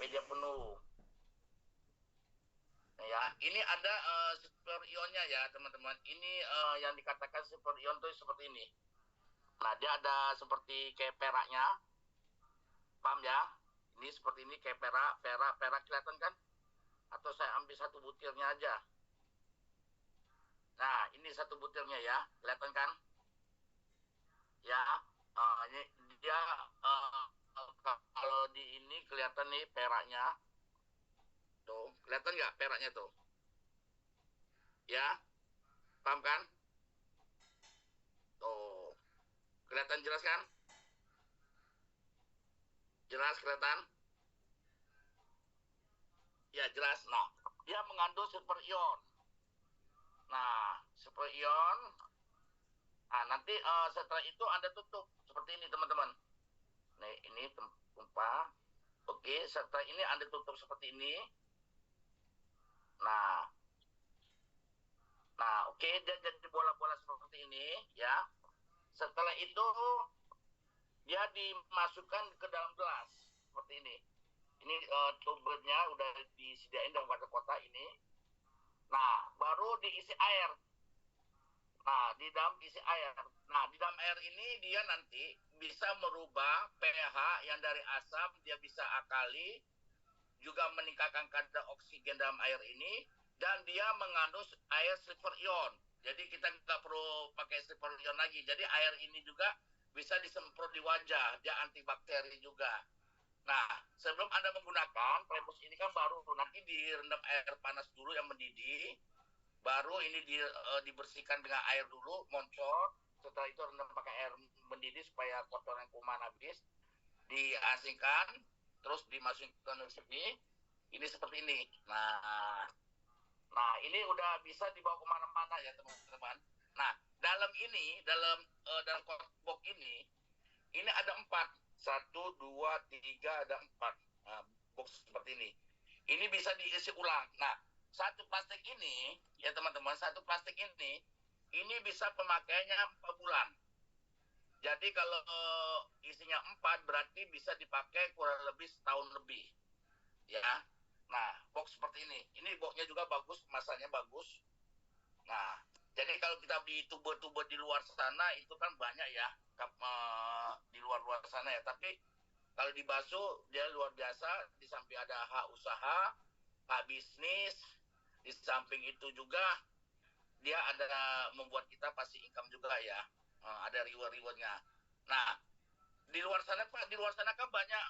sampai dia penuh. Nah, ya, ini ada super ionnya ya teman-teman. Ini yang dikatakan super ion itu seperti ini. Nah, dia ada seperti kayak peraknya, paham ya? Ini seperti ini kayak perak kelihatan kan? Atau saya ambil satu butirnya aja. Nah, ini satu butirnya ya, kelihatan kan? Ya, ini dia kalau di ini kelihatan nih peraknya, tuh kelihatan nggak peraknya tuh? Ya, paham kan? Tuh, kelihatan jelas kan? Jelas kelihatan? Ya jelas. Nah, dia mengandung super ion. Nah, super ion. Nah, nanti setelah itu Anda tutup seperti ini teman-teman. Nih, ini tumpah. Oke, setelah ini Anda tutup seperti ini. Nah, oke, dia jadi bola-bola seperti ini, ya. Setelah itu dia dimasukkan ke dalam gelas seperti ini. Ini tubenya udah disediain dalam wadah kotak ini. Nah, baru diisi air. Nah, di dalam isi air. Nah, di dalam air ini dia nanti bisa merubah pH yang dari asam dia bisa akali, juga meningkatkan kadar oksigen dalam air ini, dan dia mengandung air silver ion. Jadi kita nggak perlu pakai silver ion lagi. Jadi air ini juga bisa disemprot di wajah, dia antibakteri juga. Nah, sebelum Anda menggunakan Primus ini kan baru nanti direndam air panas dulu yang mendidih, baru ini dibersihkan dengan air dulu, moncot. Setelah itu rendam pakai air mendidih supaya kotoran kuman habis, diasingkan, terus dimasukkan ke sini. Ini seperti ini. Nah ini udah bisa dibawa kemana-mana ya teman-teman. Nah dalam ini, dalam box ini ada 4. 1, 2, 3, ada 4 box seperti ini. Ini bisa diisi ulang. Nah, satu plastik ini, ya teman-teman, satu plastik ini bisa pemakaiannya 4 bulan. Jadi kalau isinya 4 berarti bisa dipakai kurang lebih setahun lebih. Ya. Nah, box seperti ini. Ini boxnya juga bagus, kemasannya bagus. Nah, jadi kalau kita beli tuber-tuber di luar sana itu kan banyak ya, di luar sana ya. Tapi kalau dibasuh dia luar biasa. Di samping ada hak usaha, hak bisnis, di samping itu juga dia ada membuat kita pasti income juga ya. Ada reward-rewardnya. Nah, di luar sana Pak, di luar sana kan banyak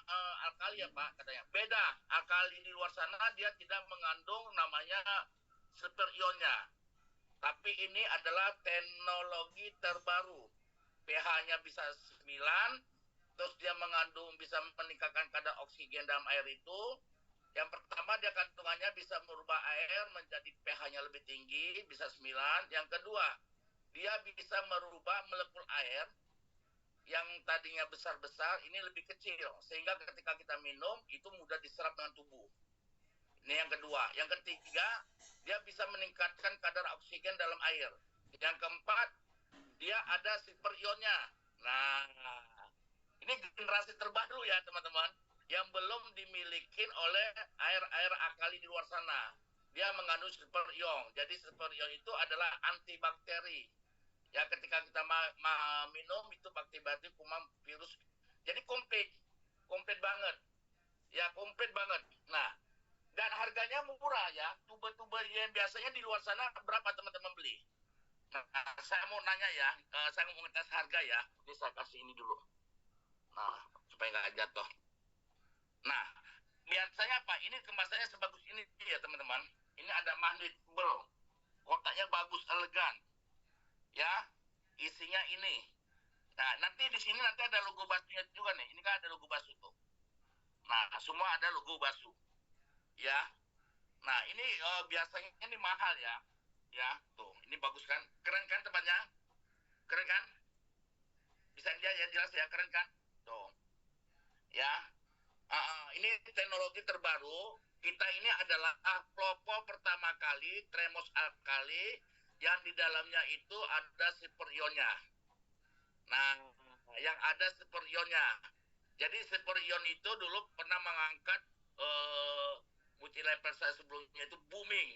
alkali ya Pak katanya. Beda, alkali di luar sana dia tidak mengandung namanya super ionnya. Tapi ini adalah teknologi terbaru. pH-nya bisa 9, terus dia mengandung bisa meningkatkan kadar oksigen dalam air itu. Yang pertama dia kandungannya bisa merubah air menjadi pH-nya lebih tinggi, bisa 9. Yang kedua, dia bisa merubah molekul air yang tadinya besar-besar ini lebih kecil, sehingga ketika kita minum itu mudah diserap dengan tubuh. Ini yang kedua. Yang ketiga, dia bisa meningkatkan kadar oksigen dalam air. Yang keempat, dia ada super ionnya. Nah, ini generasi terbaru ya teman-teman, yang belum dimiliki oleh air-air alkali di luar sana. Dia mengandung super ion. Jadi super ion itu adalah antibakteri. Ya ketika kita minum itu bakteri kuman virus. Jadi komplit banget. Ya komplit banget. Nah, dan harganya murah ya. Tuber-tuber yang biasanya di luar sana berapa teman-teman beli? Nah, saya mau nanya ya, saya mau ngetes harga ya. Ini saya kasih ini dulu. Nah, supaya nggak jatuh. Nah, biasanya apa? Ini kemasannya sebagus ini ya teman-teman. Ini ada magnet tebel, kotaknya bagus, elegan. Ya, isinya ini. Nah, nanti di sini nanti ada logo basuhnya juga nih. Ini kan ada logo basuh tuh. Nah, semua ada logo basuh. Ya. Nah, ini biasanya ini mahal ya. Ya, tuh. Ini bagus kan? Keren kan tempatnya? Keren kan? Bisa dia ya jelas ya, keren kan? Tuh. Ya. Ini teknologi terbaru. Kita ini adalah pelopor pertama kali Tremos alkali yang di dalamnya itu ada super ionnya. Nah, yang ada super ionnya. Jadi super ion itu dulu pernah mengangkat eh, multi-level saya sebelumnya itu booming,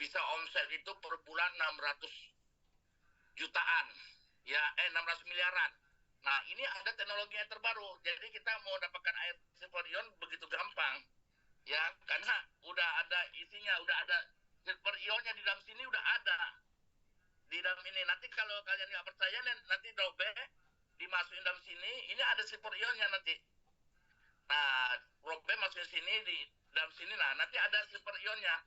bisa omset itu per bulan 600 jutaan, ya 600 miliaran. Nah ini ada teknologi yang terbaru, jadi kita mau dapatkan air silver ion begitu gampang, ya karena udah ada isinya, udah ada silver ionnya di dalam sini, udah ada di dalam ini. Nanti kalau kalian nggak percaya, nanti dobek dimasukin dalam sini, ini ada silver ionnya nanti. Nah robek masukin sini di dalam sini, nah nanti ada silver ionnya.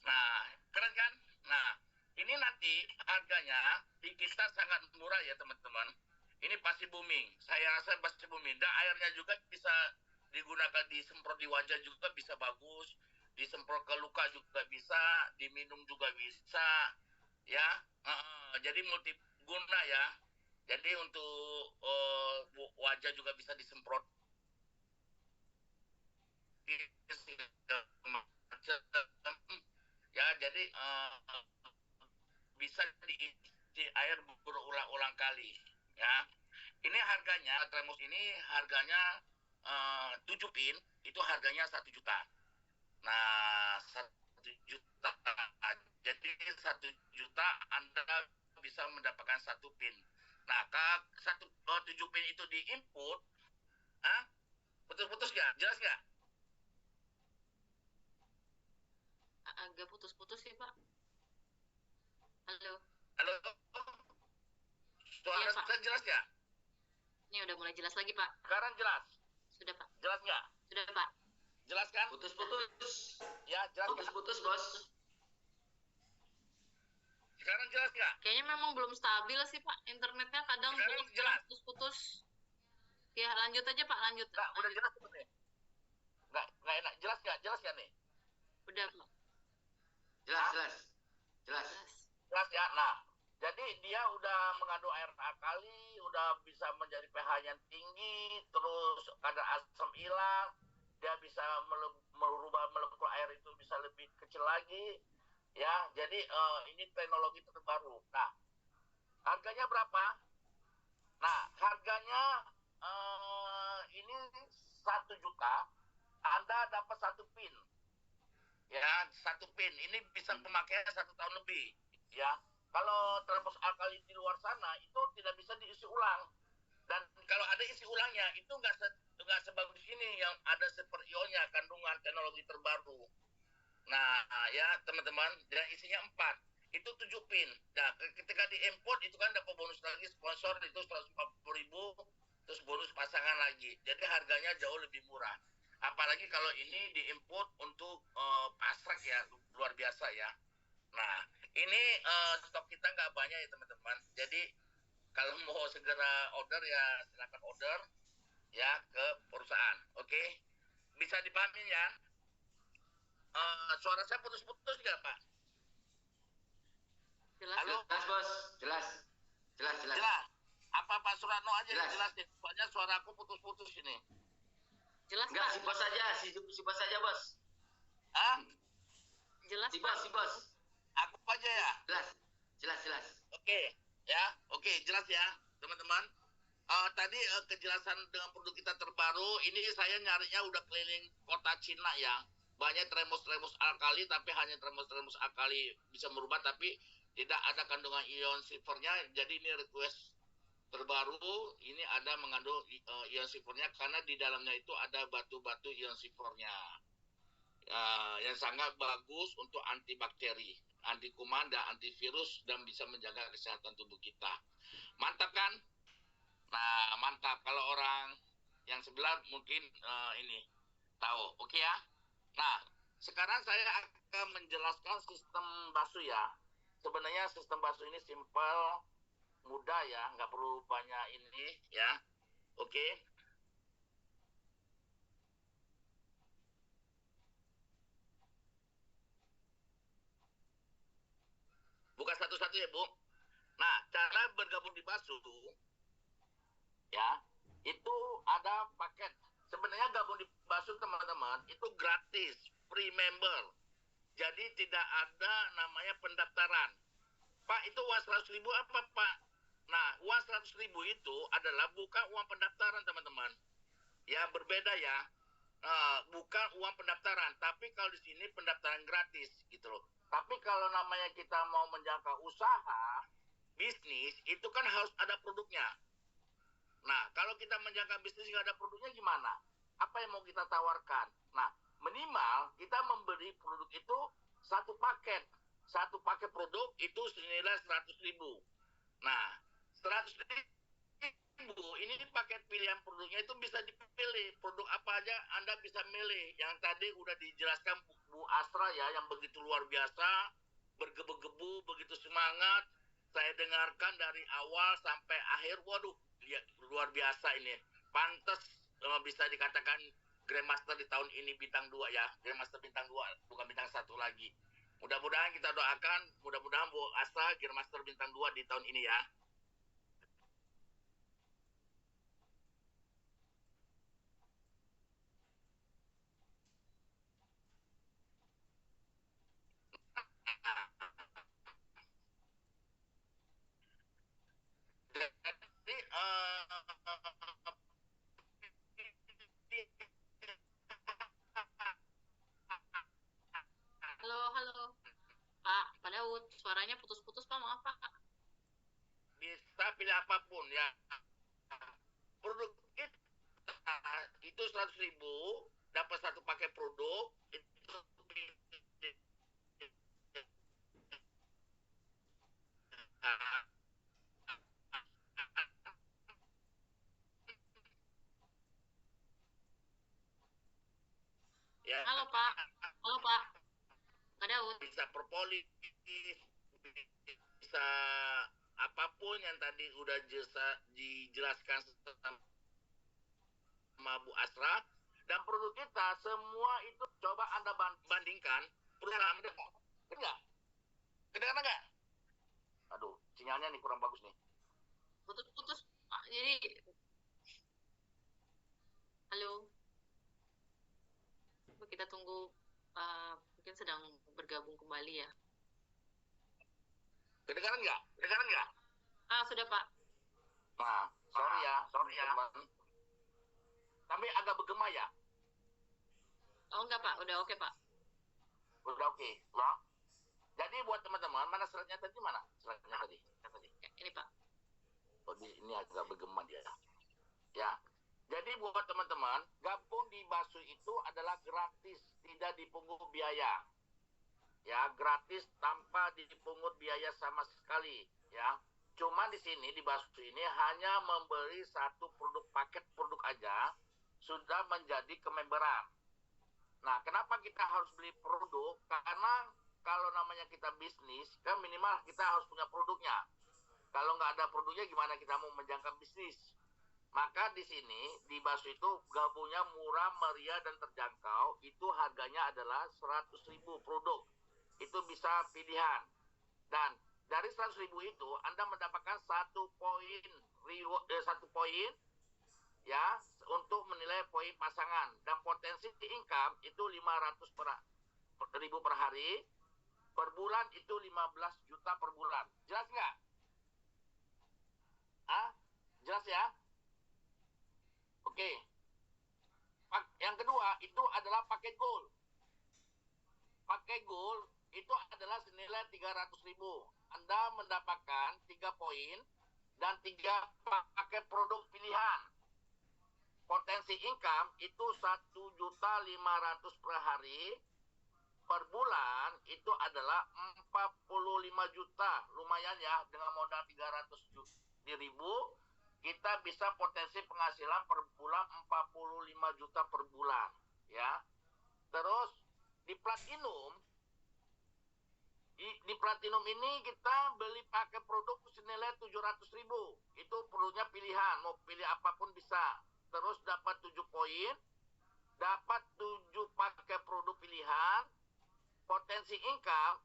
Nah keren kan? Nah ini nanti harganya di kita sangat murah ya teman-teman. Ini pasti booming, saya rasa pasti booming. Dan airnya juga bisa digunakan, disemprot di wajah juga bisa bagus, disemprot ke luka juga bisa, diminum juga bisa, ya. Jadi multiguna ya. Jadi untuk wajah juga bisa disemprot ya. Jadi bisa diisi air berulang-ulang kali, ya. Ini harganya termos ini harganya 7 pin itu harganya 1 juta. Nah 1 juta, jadi 1 juta Anda bisa mendapatkan 1 pin. Nah satu 7 pin itu diinput, putus-putus nggak? Jelas nggak? Agak putus-putus sih Pak. Halo. Halo, suara Iya, Pak. saya jelas nggak? Ini udah mulai jelas lagi Pak. Sekarang jelas? Sudah Pak. Jelas nggak? Sudah Pak. Jelas kan? Putus-putus. Ya jelas. Putus-putus bos. Sekarang jelas nggak? Kayaknya memang belum stabil sih Pak. Internetnya kadang jelas. putus-putus. Ya lanjut aja Pak, lanjut. Nggak, udah jelas sebenarnya. Nggak enak. Jelas nggak nih? Udah Pak. Jelas. Jelas ya. Nah, jadi dia udah mengandung air alkali, udah bisa menjadi pH yang tinggi, terus kadar asam hilang, dia bisa merubah molekul air itu bisa lebih kecil lagi, ya. Jadi ini teknologi terbaru. Nah, harganya berapa? Nah, harganya ini 1 juta, Anda dapat 1 pin. Ya, 1 pin. Ini bisa pemakaian 1 tahun lebih. Ya, kalau termos alkali di luar sana itu tidak bisa diisi ulang. Dan kalau ada isi ulangnya itu nggak sebagus ini yang ada super ionnya, kandungan teknologi terbaru. Nah, ya teman-teman, dan isinya 4. Itu 7 pin. Nah, ketika diimport itu kan dapat bonus lagi, sponsor itu 140.000, terus bonus pasangan lagi. Jadi harganya jauh lebih murah. Apalagi kalau ini diimport untuk pasrek ya, luar biasa ya. Nah, ini stok kita nggak banyak ya teman-teman. Jadi kalau mau segera order ya silakan order ya ke perusahaan. Oke, bisa dipahami ya. Suara saya putus-putus nggak Pak? Jelas. Halo? Jelas bos. Jelas. Apa Pak Suratno aja jelas. jelasin? Soalnya suara aku putus-putus ini. Jelas Enggak, Pak. si bos aja, si bos aja bos. Jelas Si Pak. bos. Aku aja ya. Jelas. Oke, ya. Oke, jelas ya, teman-teman. Tadi kejelasan dengan produk kita terbaru, ini saya nyarinya udah keliling kota Cina ya. Banyak termos alkali, tapi hanya termos alkali bisa merubah, tapi tidak ada kandungan ion silvernya. Jadi ini request terbaru, ini ada mengandung ion silvernya karena di dalamnya itu ada batu-batu ion silvernya. Yang sangat bagus untuk antibakteri, anti kuman dan antivirus, dan bisa menjaga kesehatan tubuh kita. Mantap kan? Nah, mantap. Kalau orang yang sebelah mungkin ini tahu. Oke ya. Nah, sekarang saya akan menjelaskan sistem basuh ya. Sebenarnya sistem basuh ini simple, mudah ya, nggak perlu banyak ini ya. Oke. Buka satu-satu ya Bu. Nah, cara bergabung di basuh ya, itu ada paket. Sebenarnya gabung di basuh teman-teman itu gratis, free member. Jadi tidak ada namanya pendaftaran. Pak, itu uang 100.000 apa Pak? Nah, uang 100.000 itu adalah bukan uang pendaftaran teman-teman. Ya, berbeda ya. bukan uang pendaftaran, tapi kalau di sini pendaftaran gratis gitu loh. Tapi kalau namanya kita mau menjangkau usaha, bisnis, itu kan harus ada produknya. Nah, kalau kita menjangkau bisnis nggak ada produknya gimana? Apa yang mau kita tawarkan? Nah, minimal kita memberi produk itu satu paket. Satu paket produk itu senilai 100.000. Nah, 100.000 ini paket pilihan produknya itu bisa dipilih. Produk apa aja Anda bisa milih. Yang tadi udah dijelaskan Bu Asra ya, yang begitu luar biasa, bergebu-gebu, begitu semangat. Saya dengarkan dari awal sampai akhir. Waduh, luar biasa ini. Pantas bisa dikatakan Grandmaster di tahun ini bintang 2 ya. Grandmaster bintang 2, bukan bintang 1 lagi. Mudah-mudahan kita doakan, mudah-mudahan Bu Asra Grandmaster bintang 2 di tahun ini ya. Jadi, Halo, halo. Pak Daud, suaranya putus-putus, Pak. Maaf, Pak. bisa pilih apapun ya. Produk itu 100.000, dapat satu paket produk itu. Ya, Halo, Pak. Halo, Pak. Pak Daud. bisa propolis, bisa apapun yang tadi udah dijelaskan sama Bu Asra. Dan produk kita semua itu coba Anda bandingkan perusahaan Anda. Enggak? Kedengaran enggak? Aduh, sinyalnya nih kurang bagus nih. Putus-putus, Pak. Jadi, halo. Kita tunggu, mungkin sedang bergabung kembali ya. Kedengaran enggak? Kedengaran enggak? Sudah, Pak. Nah, sorry ya. Teman. Tapi agak bergema ya? Oh, enggak, Pak. Udah oke, Pak. Udah oke. Ya. Jadi buat teman-teman, mana slide-nya tadi mana? Slide-nya tadi. Ya, ini, Pak. Oh, ini agak bergema dia. Ya. Jadi buat teman-teman, gabung di Basu itu adalah gratis, tidak dipungut biaya. Ya, gratis tanpa dipungut biaya sama sekali, ya. Cuma di sini di Basu ini hanya memberi satu paket produk aja sudah menjadi kememberan. Nah, kenapa kita harus beli produk? Karena kalau namanya kita bisnis, kan minimal kita harus punya produknya. Kalau nggak ada produknya, gimana kita mau menjalankan bisnis? Maka di sini, di Basu itu gabungnya murah, meriah, dan terjangkau. Itu harganya adalah 100.000 produk. Itu bisa pilihan. Dan dari 100.000 itu, Anda mendapatkan satu poin ya, untuk menilai poin pasangan. Dan potensi income itu 500.000 per hari. Per bulan itu 15 juta per bulan. Jelas nggak? Jelas ya? Oke. Yang kedua itu adalah paket gold. Paket gold itu adalah senilai 300.000. Anda mendapatkan 3 poin dan 3 paket produk pilihan. Potensi income itu 1.500.000 per hari. Per bulan itu adalah 45 juta. Lumayan ya, dengan modal 300.000 kita bisa potensi penghasilan per bulan 45 juta per bulan, ya. Terus di platinum ini kita beli pakai produk senilai 700.000. Itu produknya pilihan, mau pilih apapun bisa. Terus dapat 7 poin, dapat 7 pakai produk pilihan. Potensi income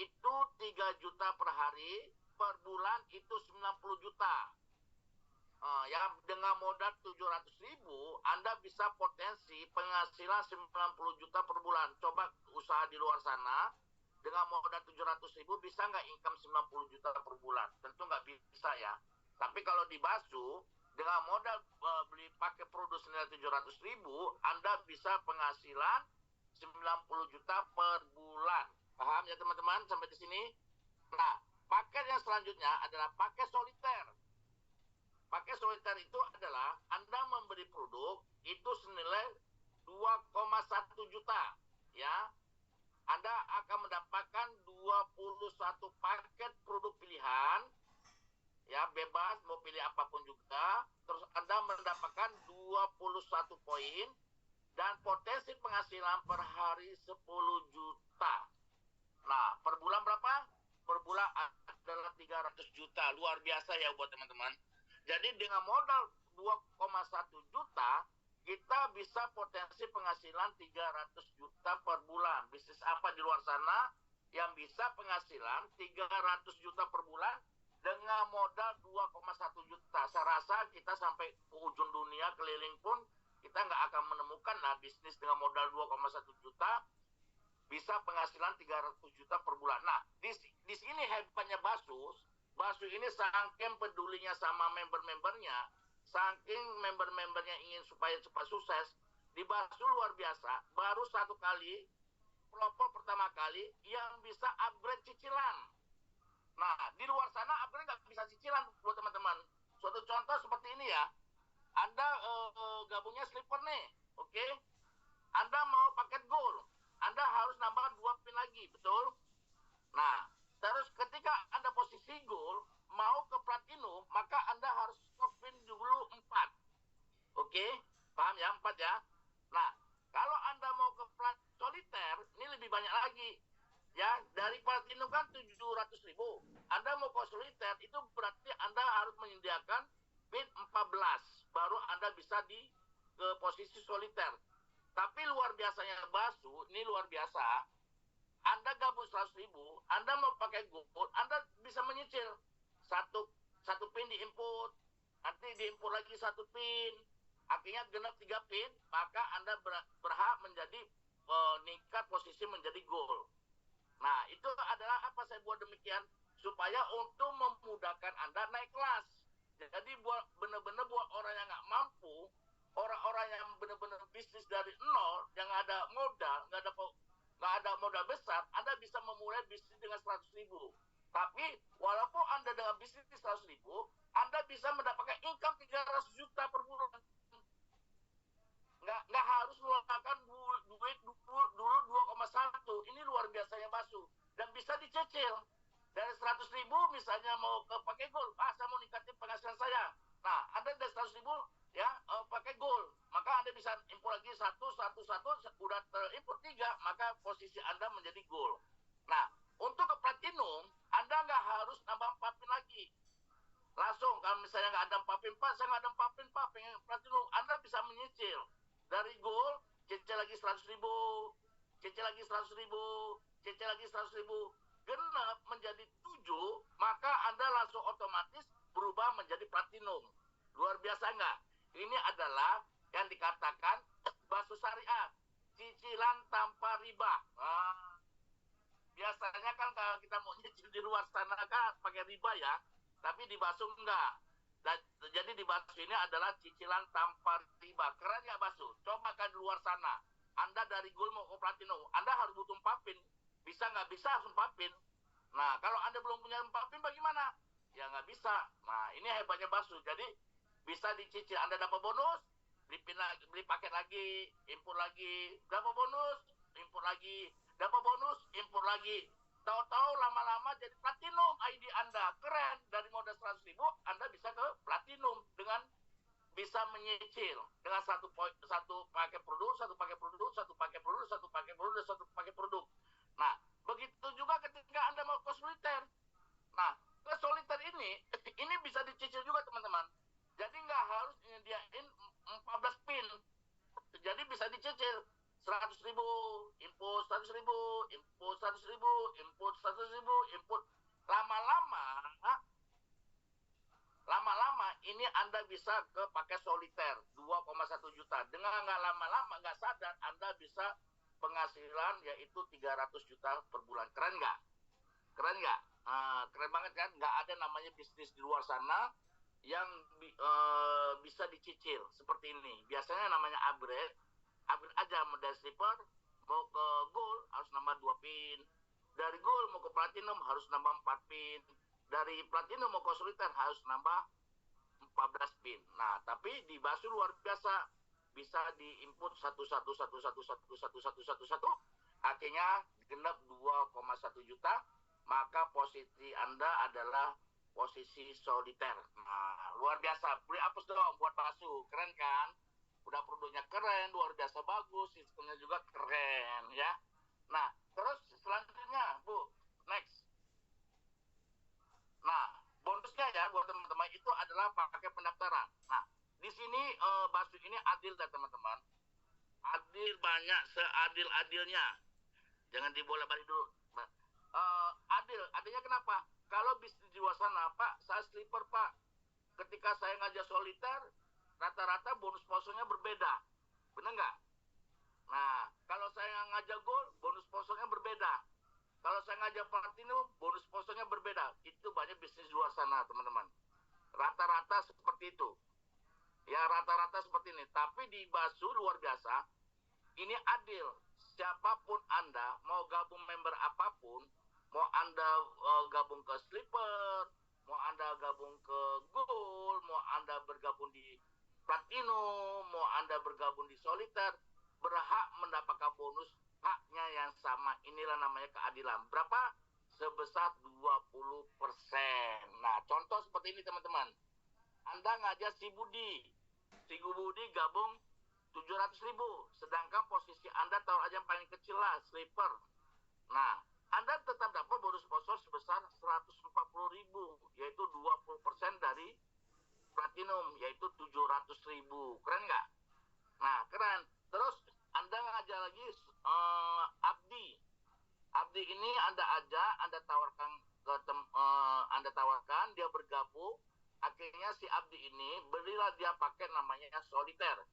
itu 3 juta per hari, per bulan itu 90 juta. Ya, dengan modal 700.000 Anda bisa potensi penghasilan 90 juta per bulan. Coba usaha di luar sana dengan modal 700.000 bisa nggak income 90 juta per bulan? Tentu nggak bisa ya. Tapi kalau di Basu dengan modal beli pakai produk senilai 700.000, Anda bisa penghasilan 90 juta per bulan. Paham ya teman-teman sampai di sini? Nah, paket yang selanjutnya adalah paket soliter. Paket soliter itu adalah Anda membeli produk itu senilai 2,1 juta, ya. Anda akan mendapatkan 21 paket produk pilihan, ya, bebas mau pilih apapun juga. Terus Anda mendapatkan 21 poin dan potensi penghasilan per hari 10 juta. Nah, per bulan berapa? Per bulan adalah 300 juta. Luar biasa ya buat teman-teman. Jadi dengan modal 2,1 juta, kita bisa potensi penghasilan 300 juta per bulan. Bisnis apa di luar sana yang bisa penghasilan 300 juta per bulan dengan modal 2,1 juta? Saya rasa kita sampai ke ujung dunia keliling pun kita nggak akan menemukan bisnis dengan modal 2,1 juta bisa penghasilan 300 juta per bulan. Nah, di sini hebatnya Basus. Basus ini saking pedulinya sama member-membernya, saking member-membernya ingin supaya cepat sukses, di Basus luar biasa. Baru satu kali, pelopor pertama kali yang bisa upgrade cicilan. Nah, di luar sana upgrade nggak bisa cicilan buat teman-teman. Suatu contoh seperti ini ya, Anda gabungnya sleeper nih, oke? Anda mau paket gold, Anda harus nambah 2 pin lagi, betul? Nah, terus ketika Anda posisi gold, mau ke platinum, maka Anda harus stok pin dulu 4. Oke? Paham ya? 4 ya? Nah, kalau Anda mau ke plat soliter, ini lebih banyak lagi. Ya, dari platinum kan 700.000. Anda mau ke soliter, itu berarti Anda harus menyediakan pin 14. Baru Anda bisa di ke posisi soliter. Tapi luar biasanya Basu, ini luar biasa. Anda gabung 100.000, Anda mau pakai gold, Anda bisa menyicil satu pin diinput, nanti diinput lagi satu pin, akhirnya genap 3 pin, maka Anda berhak menjadi meningkat posisi menjadi gold. Nah, itu adalah apa saya buat demikian supaya untuk memudahkan Anda naik kelas. Jadi buat benar-benar buat orang yang nggak mampu, orang-orang yang benar-benar bisnis dari nol, yang ada modal, nggak ada modal besar, Anda bisa memulai bisnis dengan 100.000. Tapi walaupun Anda dengan bisnis 100.000, Anda bisa mendapatkan income 300 juta per bulan. Nggak harus mengeluarkan duit dulu 2,1. Ini luar biasanya Basu. Dan bisa dicicil. Dari 100.000 misalnya mau ke pakai gold, saya mau ningkatin penghasilan saya. Nah, Anda dari 100.000 ya pakai gold, maka Anda bisa impor lagi satu, udah terimpor 3, maka posisi Anda menjadi gold. Nah, untuk ke platinum, Anda nggak harus nambah 4 pin lagi. Langsung, kalau misalnya nggak ada 4 pin, Pak, saya nggak ada 4 pin, Pak, pengen platinum, Anda bisa menyicil. Dari gold, cicil lagi 100.000, cicil lagi 100.000, cicil lagi 100.000, genap menjadi 7, maka Anda langsung otomatis berubah menjadi platinum. Luar biasa nggak? Ini adalah yang dikatakan Basu Syariah, cicilan tanpa riba. Biasanya kan kalau kita mau nyicil di luar sana kan pakai riba ya, tapi di Basu enggak. Jadi di Basu ini adalah cicilan tanpa riba. Keren ya Basu? Coba kan di luar sana, Anda dari gold mau ke platinum, Anda harus butuh 4 pin. Bisa nggak? Bisa harus 4 pin. Nah, kalau Anda belum punya 4 pin bagaimana? Ya nggak bisa. Nah, ini hebatnya Basu. Jadi bisa dicicil. Anda dapat bonus, beli paket lagi, impor lagi, dapat bonus, impor lagi, dapat bonus, impor lagi. Tahu-tahu lama-lama jadi platinum ID Anda. Keren. Dari modal 100.000 Anda bisa ke platinum dengan bisa menyicil dengan satu pakai produk, satu pakai produk, satu pakai produk, satu pakai produk, satu pakai produk. Nah, begitu juga ketika Anda mau ke soliter. Nah, ke soliter ini bisa dicicil juga teman-teman. Jadi nggak harus nyediain 14 pin. Jadi bisa dicicil 100.000, input 100.000, input 100.000, input 100.000, input. Lama-lama ini Anda bisa ke pakai soliter 2,1 juta. Dengan nggak lama-lama, nggak sadar, Anda bisa penghasilan yaitu 300 juta per bulan. Keren nggak? Keren nggak? Keren banget kan? Nggak ada namanya bisnis di luar sana yang dicicil seperti ini. Biasanya namanya upgrade aja dari slipper mau ke gold harus nambah 2 pin. Dari gold mau ke platinum harus nambah 4 pin. Dari platinum mau ke solitaire harus nambah 14 pin. Nah, tapi di Basu luar biasa, bisa diinput satu, akhirnya genap 2,1 juta, maka posisi Anda adalah posisi soliter. Nah, luar biasa. Beri apus dong buat Basu, keren kan? Udah produknya keren, luar biasa bagus, sistemnya juga keren ya. Nah, terus selanjutnya, Bu, next. Nah, bonusnya ya buat teman-teman itu adalah pakai pendaftaran. Nah, di sini Basu ini adil ya teman-teman. Adil banyak, seadil-adilnya. Jangan dibolak-balik dulu. Adilnya kenapa? Kalau bisnis di luar sana, Pak, saya sleeper, Pak. Ketika saya ngajak soliter, rata-rata bonus sponsornya berbeda. Benar nggak? Nah, kalau saya ngajak gold, bonus sponsornya berbeda. Kalau saya ngajak platinum, bonus sponsornya berbeda. Itu banyak bisnis di luar sana, teman-teman. Rata-rata seperti itu. Ya, rata-rata seperti ini. Tapi di Basu luar biasa, ini adil. Siapapun Anda, mau gabung member apapun, mau Anda gabung ke slipper, mau Anda gabung ke gold, mau Anda bergabung di platinum, mau Anda bergabung di solitaire, berhak mendapatkan bonus haknya yang sama. Inilah namanya keadilan. Berapa? Sebesar 20%. Nah, contoh seperti ini teman-teman. Anda ngajak si Budi gabung 700.000, sedangkan posisi Anda taruh aja yang paling kecil lah, sleeper. Nah, Anda tetap dapat bonus sponsor sebesar 140.000, yaitu 20% dari platinum, yaitu 700.000. Keren nggak? Nah, keren. Terus Anda ngajak lagi Abdi ini Anda tawarkan Anda tawarkan, dia bergabung. Akhirnya si Abdi ini belilah dia pakai namanya solitaire,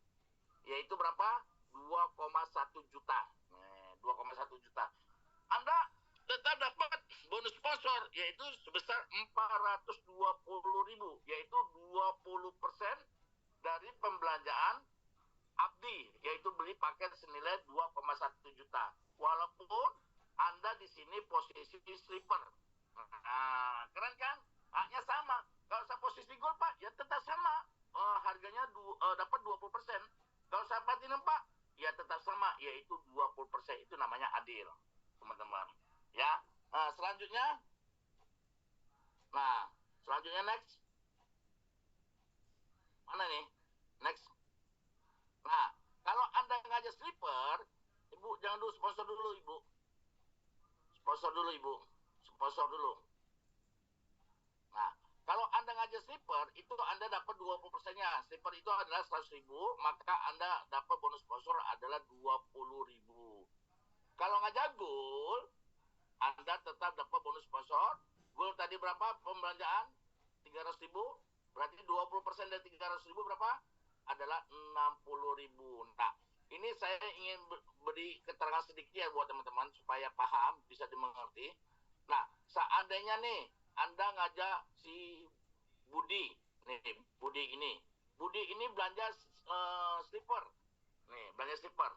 yaitu berapa? 2,1 juta. 2,1 juta. Anda tetap dapat bonus sponsor, yaitu sebesar 420.000, yaitu 20% dari pembelanjaan Abdi, yaitu beli paket senilai 2,1 juta. Walaupun Anda di sini posisi sleeper. Nah, keren kan? Haknya sama. Kalau saya posisi gold, Pak, ya tetap sama. Harganya dapat 20%. Kalau saya platinum, Pak, ya tetap sama, yaitu 20%. Itu namanya adil, teman-teman. Ya. Selanjutnya next. Mana nih? Next. Nah, kalau Anda ngajak slipper, Ibu jangan dulu sponsor dulu, Ibu. Sponsor dulu. Nah, kalau Anda ngajak slipper, itu Anda dapat 20%-nya. Slipper itu adalah 100.000, maka Anda dapat bonus sponsor adalah 20.000. Kalau ngajak gold, Anda tetap dapat bonus sponsor. Gold tadi berapa pembelanjaan? 300.000. Berarti 20% dari 300.000 berapa? Adalah 60.000. Nah, ini saya ingin beri keterangan sedikit ya buat teman-teman supaya paham, bisa dimengerti. Nah, seandainya nih Anda ngajak si Budi ini belanja slipper. Nih, belanja slipper.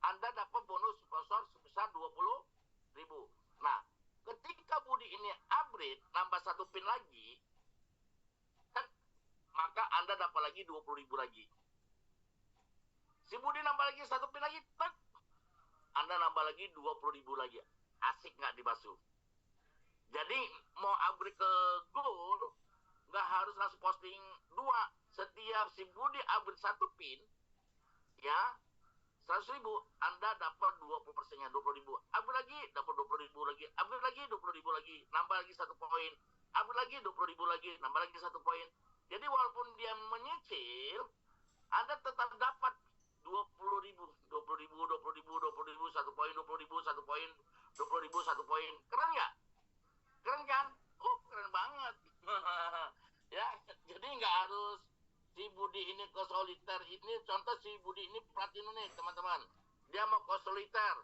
Anda dapat bonus sponsor sebesar 20.000. Nah, ketika Budi ini upgrade nambah 1 pin lagi, maka Anda dapat lagi 20.000 lagi. Si Budi nambah lagi 1 pin lagi, Anda nambah lagi 20.000 lagi. Asik nggak di Basu? Jadi mau upgrade ke gold, nggak harus langsung posting 2. Setiap si Budi upgrade 1 pin, ya 100.000, Anda dapat 20%-nya, 20.000. Upgrade lagi, dapat 20.000 lagi. Upgrade lagi, 20.000 lagi. Nambah lagi 1 poin. Upgrade lagi, 20.000 lagi. Nambah lagi 1 poin. Jadi walaupun dia menyicil, Anda tetap dapat 20.000, 1 poin, 20.000, 1 poin, 20.000, 1 poin. Keren nggak? Keren kan? Keren banget. Ya, jadi nggak harus si Budi ini ke soliter. Ini contoh si Budi ini platinum nih, teman-teman. Dia mau ke soliter.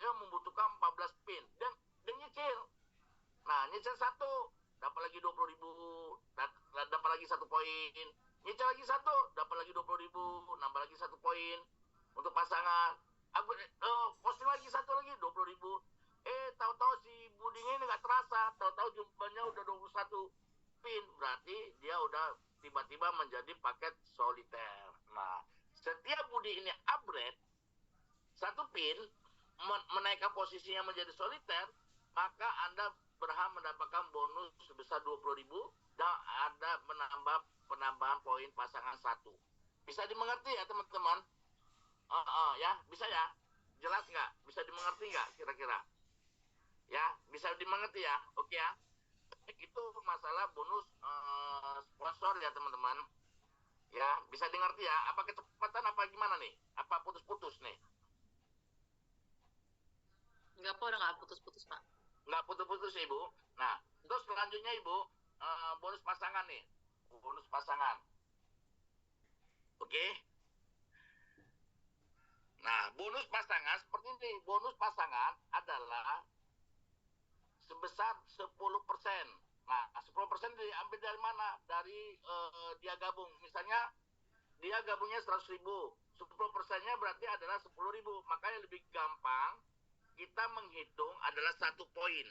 Dia membutuhkan 14 pin. Dia nyicil. Nah, nyicil 1, dapat lagi 20.000, dapat lagi 1 poin. nyicil lagi satu, dapat lagi 20.000, nambah lagi 1 poin untuk pasangan. Posting lagi satu lagi 20.000. Tahu-tahu si Budingnya ini nggak terasa, tahu-tahu jumlahnya udah 21 pin, berarti dia udah tiba-tiba menjadi paket soliter. Nah, setiap Budi ini upgrade 1 pin, menaikkan posisinya menjadi soliter, maka Anda berhak mendapatkan bonus sebesar 20.000 dan ada penambahan poin pasangan 1. Bisa dimengerti ya teman-teman? Ya, bisa ya? Jelas nggak? Bisa dimengerti nggak kira-kira? Ya, bisa dimengerti ya? Oke ya? Itu masalah bonus sponsor ya teman-teman. Ya, bisa dimengerti ya? Apa kecepatan apa gimana nih? Apa putus-putus nih? Enggak, Pak, udah nggak putus-putus, Pak. Nggak putus-putus ya, Ibu. Nah, terus selanjutnya Ibu, bonus pasangan nih. Bonus pasangan. Oke? Nah, bonus pasangan seperti ini. Bonus pasangan adalah sebesar 10%. Nah, 10% diambil dari mana? Dari dia gabung. Misalnya, dia gabungnya 100.000. 10%-nya berarti adalah 10.000. Makanya lebih gampang kita menghitung adalah 1 poin.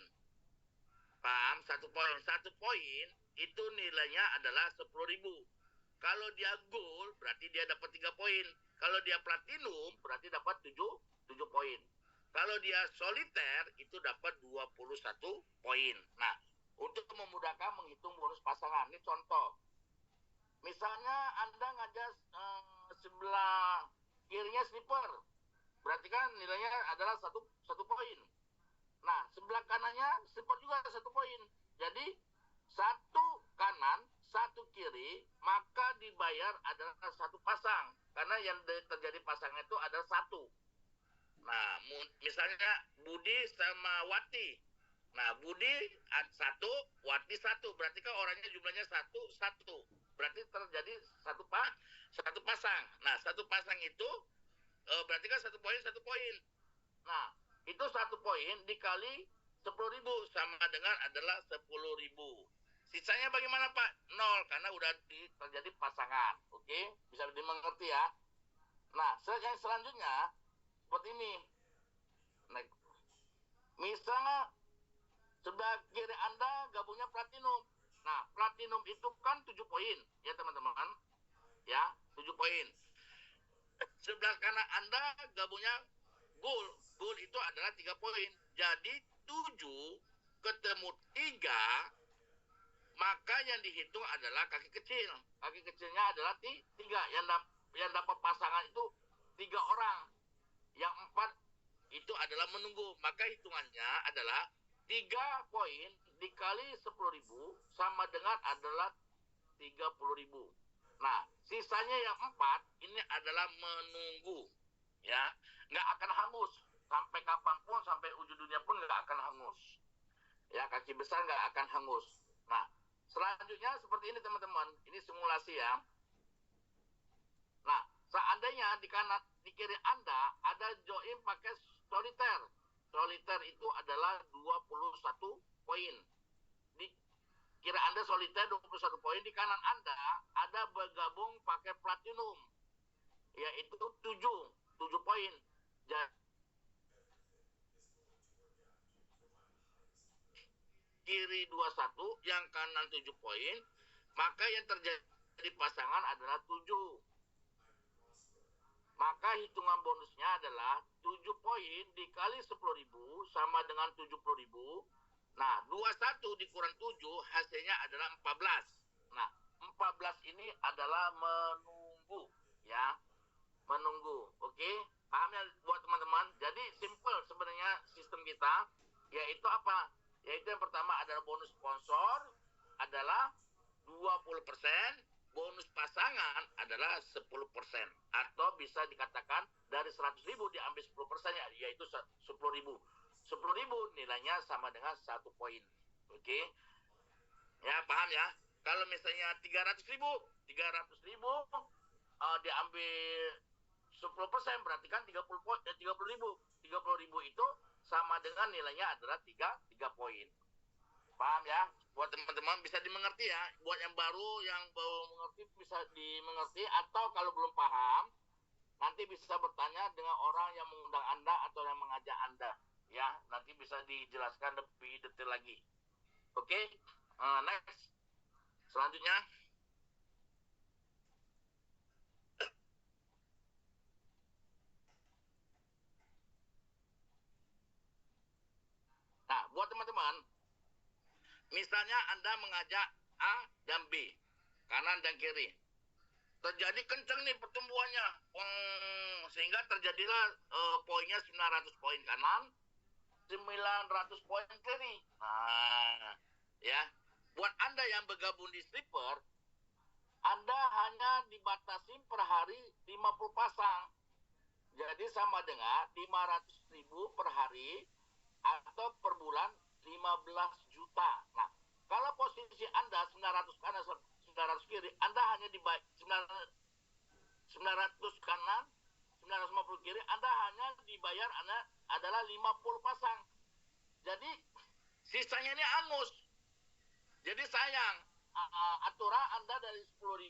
Paham? 1 poin. 1 poin itu nilainya adalah 10.000. Kalau dia gold, berarti dia dapat 3 poin. Kalau dia platinum, berarti dapat 7 poin. Kalau dia soliter, itu dapat 21 poin. Nah, untuk memudahkan menghitung bonus pasangan, ini contoh. Misalnya Anda ngajak sebelah kirinya slipper, berarti kan nilainya adalah 1 poin. Nah, sebelah kanannya slipper juga 1 poin. Jadi, 1 kanan, 1 kiri, maka dibayar adalah 1 pasang. Karena yang terjadi pasangnya itu adalah 1. Nah, misalnya Budi sama Wati. Nah, Budi 1, Wati 1. Berarti kan orangnya jumlahnya 1. Berarti terjadi 1 pasang. Nah, 1 pasang itu berarti kan 1 poin, 1 poin. Nah, itu 1 poin dikali 10.000 sama dengan adalah 10.000. Sisanya bagaimana Pak? 0 karena udah terjadi pasangan. Oke, bisa dimengerti ya. Nah, yang selanjutnya seperti ini. Nah, misalnya sebelah kiri Anda gabungnya platinum. Nah, platinum itu kan 7 poin ya teman-teman. Ya, 7 poin. Sebelah kanan Anda gabungnya gold. Gold itu adalah 3 poin. Jadi 7 ketemu 3, maka yang dihitung adalah kaki kecil. Kaki kecilnya adalah 3. Yang dapat pasangan itu 3 orang. Yang 4 itu adalah menunggu. Maka hitungannya adalah 3 poin dikali 10.000 sama dengan adalah 30.000. Nah, sisanya yang 4 ini adalah menunggu. Ya, nggak akan hangus. Sampai kapanpun, sampai ujung dunia pun nggak akan hangus. Ya, kaki besar nggak akan hangus. Nah, selanjutnya seperti ini teman-teman. Ini simulasi ya. Nah, seandainya di kiri Anda ada join pakai soliter. Soliter itu adalah 21 poin. Di kiri Anda soliter 21 poin. Di kanan Anda ada bergabung pakai platinum. Yaitu 7 poin. Kiri 21, yang kanan 7 poin. Maka yang terjadi pasangan adalah 7. Maka hitungan bonusnya adalah 7 poin dikali 10.000 sama dengan 70.000. Nah, 21 dikurang 7 hasilnya adalah 14. Nah, 14 ini adalah menunggu ya. Menunggu. Oke? Paham ya buat teman-teman? Jadi simple sebenarnya sistem kita, yaitu apa? Yaitu yang pertama adalah bonus sponsor adalah 20%, bonus pasangan adalah 10%. Atau bisa dikatakan dari 100.000 diambil 10%-nya, yaitu 10.000. 10.000 nilainya sama dengan 1 poin. Oke? Ya, paham ya? Kalau misalnya 300.000 diambil 10% berarti kan 30.000. 30.000 itu sama dengan nilainya adalah 3 poin. Paham ya? Buat teman-teman bisa dimengerti ya. Buat yang baru mengerti bisa dimengerti, atau kalau belum paham nanti bisa bertanya dengan orang yang mengundang Anda atau yang mengajak Anda. Ya, nanti bisa dijelaskan lebih detail lagi. Oke, next. Selanjutnya. Nah, buat teman-teman, misalnya Anda mengajak A dan B, kanan dan kiri. Terjadi kenceng nih pertumbuhannya, sehingga terjadilah poinnya 900 poin kanan, 900 poin kiri. Nah, ya, buat Anda yang bergabung di slipper, Anda hanya dibatasi per hari 50 pasang. Jadi sama dengan 500.000 per hari atau per bulan 15 juta. Nah, kalau posisi Anda 900 kanan 900 kiri, Anda hanya dibayar 900 kanan 950 kiri, Anda hanya dibayar adalah 50 pasang. Jadi sisanya ini angus. Jadi sayang, aturan Anda dari 10.000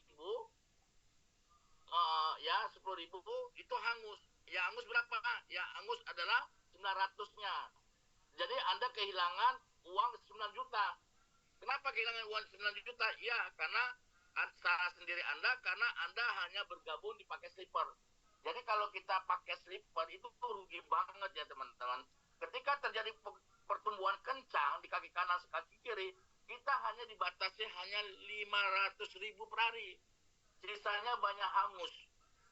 ya 10.000 itu hangus. Ya hangus berapa? Ya hangus adalah 900-nya. Jadi Anda kehilangan uang 9 juta. Kenapa kehilangan uang 9 juta? Ya, karena salah sendiri Anda, karena Anda hanya bergabung dipakai slipper. Jadi kalau kita pakai slipper itu rugi banget ya teman-teman. Ketika terjadi pertumbuhan kencang di kaki kanan kaki kiri, kita hanya dibatasi hanya 500.000 per hari. Sisanya banyak hangus.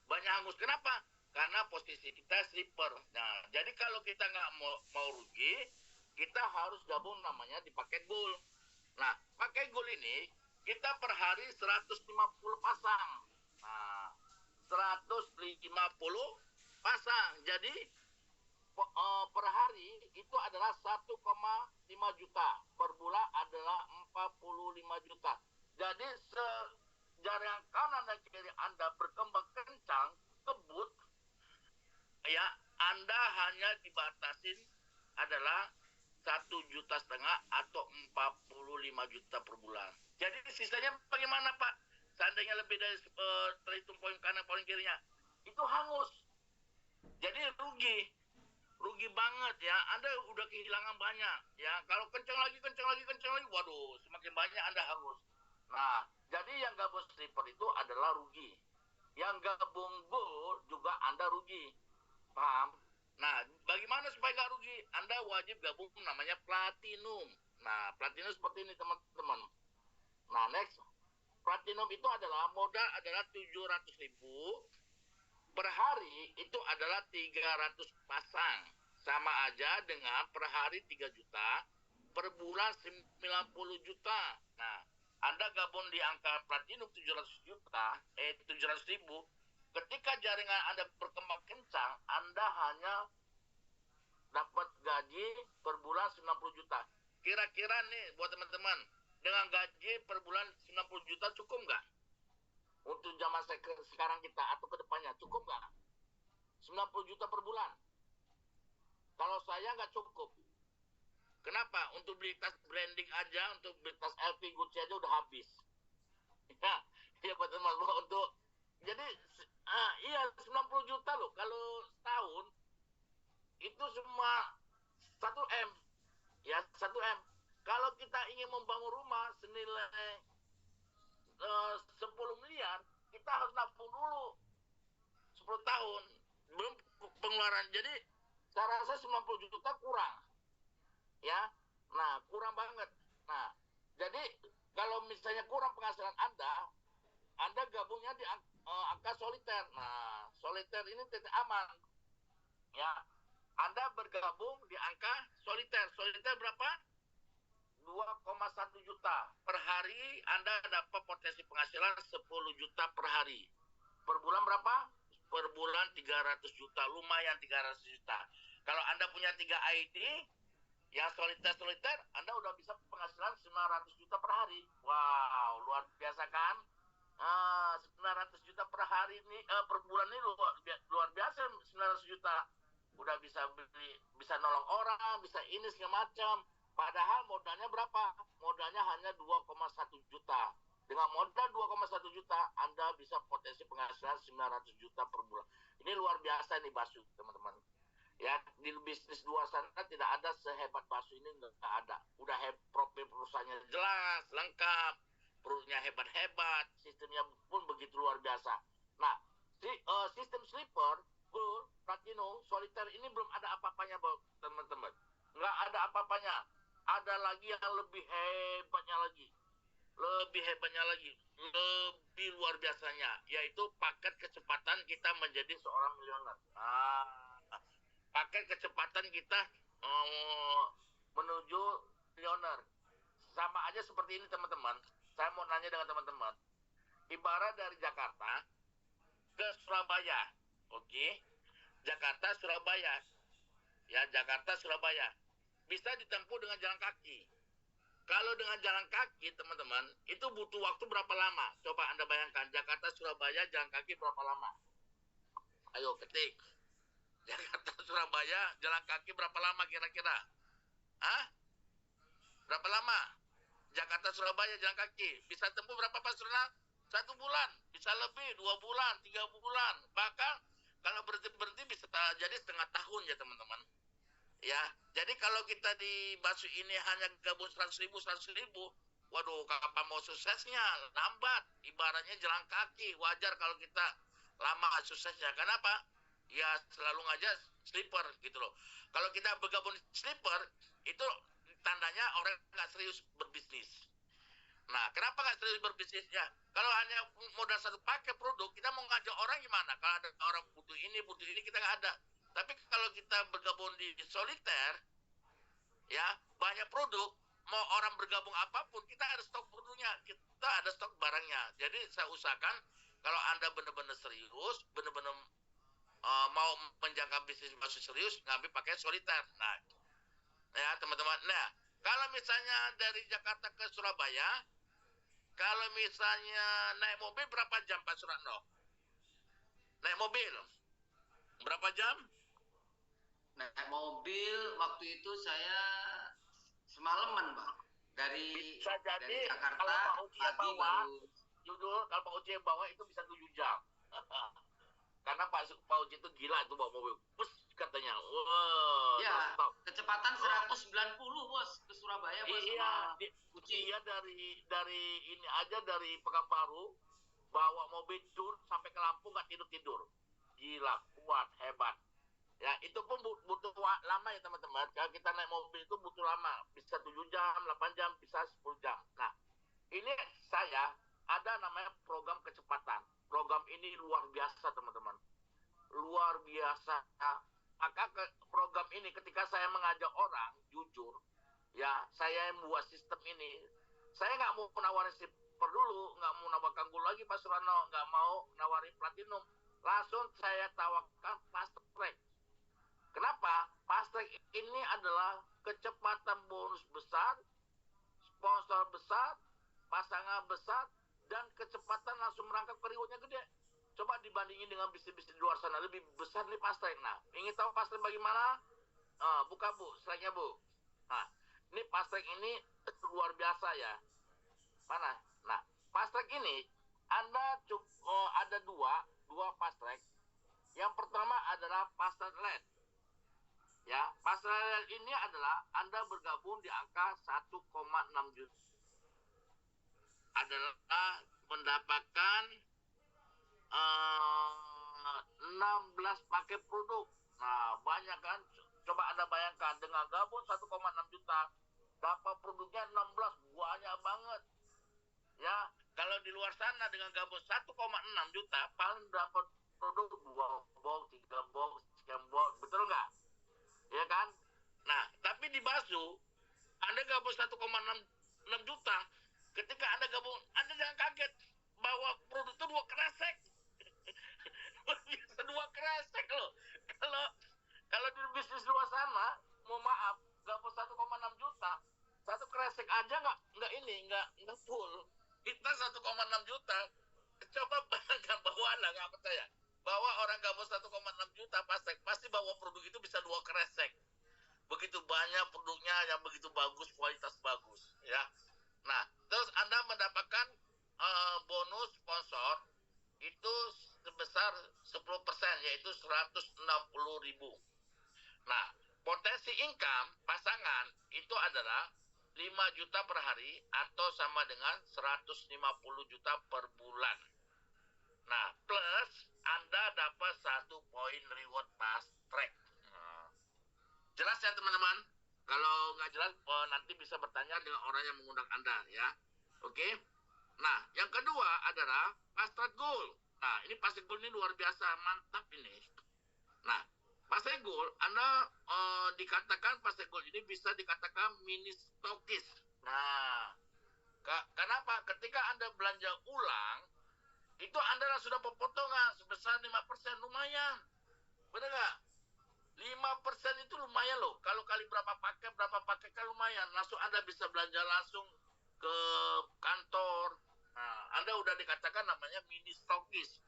Banyak hangus. Kenapa? Karena posisi kita slipper. Nah, jadi kalau kita nggak mau rugi, kita harus gabung namanya di paket gold. Nah, pakai gold ini kita per hari 150 pasang. Nah, 150 pasang. Jadi per hari itu adalah 1,5 juta. Per bulan adalah 45 juta. Jadi sejarah kanan dan kiri Anda berkembang kencang, kebut, ya Anda hanya dibatasin adalah 1,5 juta atau 45 juta per bulan. Jadi sisanya bagaimana Pak? Seandainya lebih dari terhitung poin kanan poin kirinya, itu hangus. Jadi rugi banget ya. Anda udah kehilangan banyak ya. Kalau kencang lagi, waduh, semakin banyak Anda hangus. Nah, jadi yang gabung slipper itu adalah rugi. Yang gabung gold juga Anda rugi. Paham? Nah, bagaimana supaya nggak rugi? Anda wajib gabung namanya platinum. Nah, platinum seperti ini teman-teman. Nah, next. Platinum itu adalah modal adalah 700.000. Per hari itu adalah 300 pasang. Sama aja dengan per hari 3 juta, per bulan 90 juta. Nah, Anda gabung di angka platinum 700.000. Ketika jaringan Anda berkembang kencang, Anda hanya dapat gaji per bulan 90 juta. Kira-kira nih buat teman-teman, dengan gaji per bulan 90 juta cukup nggak? Untuk zaman sekarang kita atau ke depannya, cukup nggak? 90 juta per bulan. Kalau saya nggak cukup. Kenapa? Untuk beli tas branding aja, untuk beli tas LV Gucci aja udah habis. Ya, ya buat teman-teman untuk jadi iya 90 juta loh kalau setahun itu cuma 1 M ya 1 M. Kalau kita ingin membangun rumah senilai 10 miliar, kita harus nabung dulu 10 tahun belum pengeluaran. Jadi saya rasa 90 juta kurang ya. Nah, kurang banget. Nah, jadi kalau misalnya kurang penghasilan Anda gabungnya di angka soliter. Nah, soliter ini titik aman. Ya, Anda bergabung di angka soliter. Soliter berapa? 2,1 juta. Per hari Anda dapat potensi penghasilan 10 juta per hari. Per bulan berapa? Per bulan 300 juta. Lumayan 300 juta. Kalau Anda punya 3 ID, yang soliter, Anda udah bisa penghasilan 900 juta per hari. Wow, luar biasa kan? 900 juta per hari ini, per bulan ini luar biasa 900 juta. Udah bisa beli, bisa nolong orang, bisa ini segala macam. Padahal modalnya berapa? Modalnya hanya 2,1 juta. Dengan modal 2,1 juta, Anda bisa potensi penghasilan 900 juta per bulan. Ini luar biasa nih Basu, teman-teman. Ya, di bisnis luar sana tidak ada sehebat Basu ini, nggak ada. Udah profil perusahaannya jelas, lengkap, produknya hebat-hebat, sistemnya pun begitu luar biasa. Nah, sistem sleeper, gold, platinum, solitaire ini belum ada apa-apanya, teman-teman. Nggak ada apa-apanya. Ada lagi yang lebih hebatnya lagi. Lebih luar biasanya, yaitu paket kecepatan kita menjadi seorang milioner. Paket kecepatan kita menuju milioner. Sama aja seperti ini teman-teman. Saya mau nanya dengan teman-teman. Ibarat dari Jakarta ke Surabaya, oke? Jakarta Surabaya, ya Jakarta Surabaya bisa ditempuh dengan jalan kaki. Kalau dengan jalan kaki, teman-teman, itu butuh waktu berapa lama? Coba Anda bayangkan, Jakarta Surabaya jalan kaki berapa lama? Ayo ketik. Jakarta Surabaya jalan kaki berapa lama kira-kira? Hah? Berapa lama? Jakarta Surabaya jalan kaki bisa tempuh berapa Pak Surna? 1 bulan, bisa lebih 2 bulan, 3 bulan, bahkan kalau berhenti bisa jadi setengah tahun ya teman-teman. Ya, jadi kalau kita di Basu ini hanya gabung 100.000, waduh, kapan mau suksesnya? Lambat, ibaratnya jalan kaki. Wajar kalau kita lama suksesnya. Kenapa? Ya selalu ngajak sleeper gitu loh. Kalau kita bergabung sleeper, itu tandanya orang nggak serius berbisnis. Nah, kenapa nggak serius berbisnis ya? Kalau hanya modal satu pakai produk, kita mau ngajak orang gimana? Kalau ada orang butuh ini kita nggak ada. Tapi kalau kita bergabung di solitaire, ya banyak produk, mau orang bergabung apapun, kita ada stok produknya, kita ada stok barangnya. Jadi saya usahakan kalau Anda benar-benar serius, benar-benar mau menjaga bisnis Basu serius, ngambil pakai solitaire. Nah, ya teman-teman. Nah, kalau misalnya dari Jakarta ke Surabaya, kalau misalnya naik mobil berapa jam Pak Suratno? Naik mobil berapa jam? Naik mobil waktu itu saya semalaman, Pak. Dari Jakarta kalau Pak Uci pagi bawa, baru. judul kalau Pak Uci bawa itu bisa 7 jam. Karena Pak Uci itu gila itu bawa mobil. Bus katanya. Wah, Ya, kecepatan 190 bos ke Surabaya bos. Iya, dia dari ini aja dari Pekanbaru bawa mobil tur sampai ke Lampung nggak tidur. Gila, kuat, hebat. Ya, itu pun butuh lama ya teman-teman. Kalau kita naik mobil itu butuh lama. Bisa 7 jam, 8 jam, bisa 10 jam. Nah, ini saya ada namanya program kecepatan. Program ini luar biasa teman-teman. Luar biasa. Maka program ini ketika saya mengajak orang, jujur, ya saya yang buat sistem ini. Saya nggak mau nawarin silver dulu, nggak mau nawarkan gold lagi Pak Surano, nggak mau nawarin platinum. Langsung saya tawarkan fast track. Kenapa? Fast track ini adalah kecepatan bonus besar, sponsor besar, pasangan besar, dan kecepatan langsung merangkap ke rewardnya gede. Coba dibandingin dengan bisnis-bisnis di luar sana, lebih besar nih fast track. Nah, ingin tahu fast track bagaimana? Buka Bu, slide-nya Bu. Nah, ini fast track ini luar biasa ya. Mana? Nah, fast track ini Anda ada dua fast track. Yang pertama adalah fast track LED. Ya, fast track LED ini adalah Anda bergabung di angka 1,6 juta. Adalah mendapatkan 16 paket produk. Nah, banyak kan? Coba Anda bayangkan dengan gabung 1,6 juta, dapat produknya 16, banyak banget. Ya, kalau di luar sana dengan gabung 1,6 juta, paling dapat produk 2 box, 3 box, sekian box, betul nggak? Ya kan? Nah, tapi di Basu, Anda gabung 1,6 juta, ketika Anda gabung, Anda jangan kaget bahwa produk itu 2 kresek. 2 kresek loh. Kalau di bisnis luar sana, mau maaf, gabung 1,6 juta, 1 kresek aja nggak full. Kita 1,6 juta. Coba bayangkan bahwa Anda nggak percaya bahwa orang gabung 1,6 juta pasti bawa produk itu bisa 2 kresek. begitu banyak produknya yang begitu bagus, kualitas bagus, ya. Nah, terus Anda mendapatkan bonus sponsor itu sebesar 10%, yaitu 160.000. Nah, potensi income pasangan itu adalah 5 juta per hari atau sama dengan 150 juta per bulan. Nah, plus Anda dapat 1 poin reward fast track. Jelas ya teman-teman? Kalau nggak jelas, nanti bisa bertanya dengan orang yang mengundang Anda, ya. Oke? Nah, yang kedua adalah fast track goal. Nah, ini fast track goal ini luar biasa, mantap ini. Nah, fast track goal, Anda dikatakan fast track goal ini bisa dikatakan mini stokis. Nah, kenapa? Ketika Anda belanja ulang, itu Anda sudah potongan sebesar 5%, lumayan. Benar nggak? 5% itu lumayan loh. Kalau kali berapa paket kan lumayan. Langsung Anda bisa belanja langsung ke kantor. Nah, Anda udah dikatakan namanya mini stokis.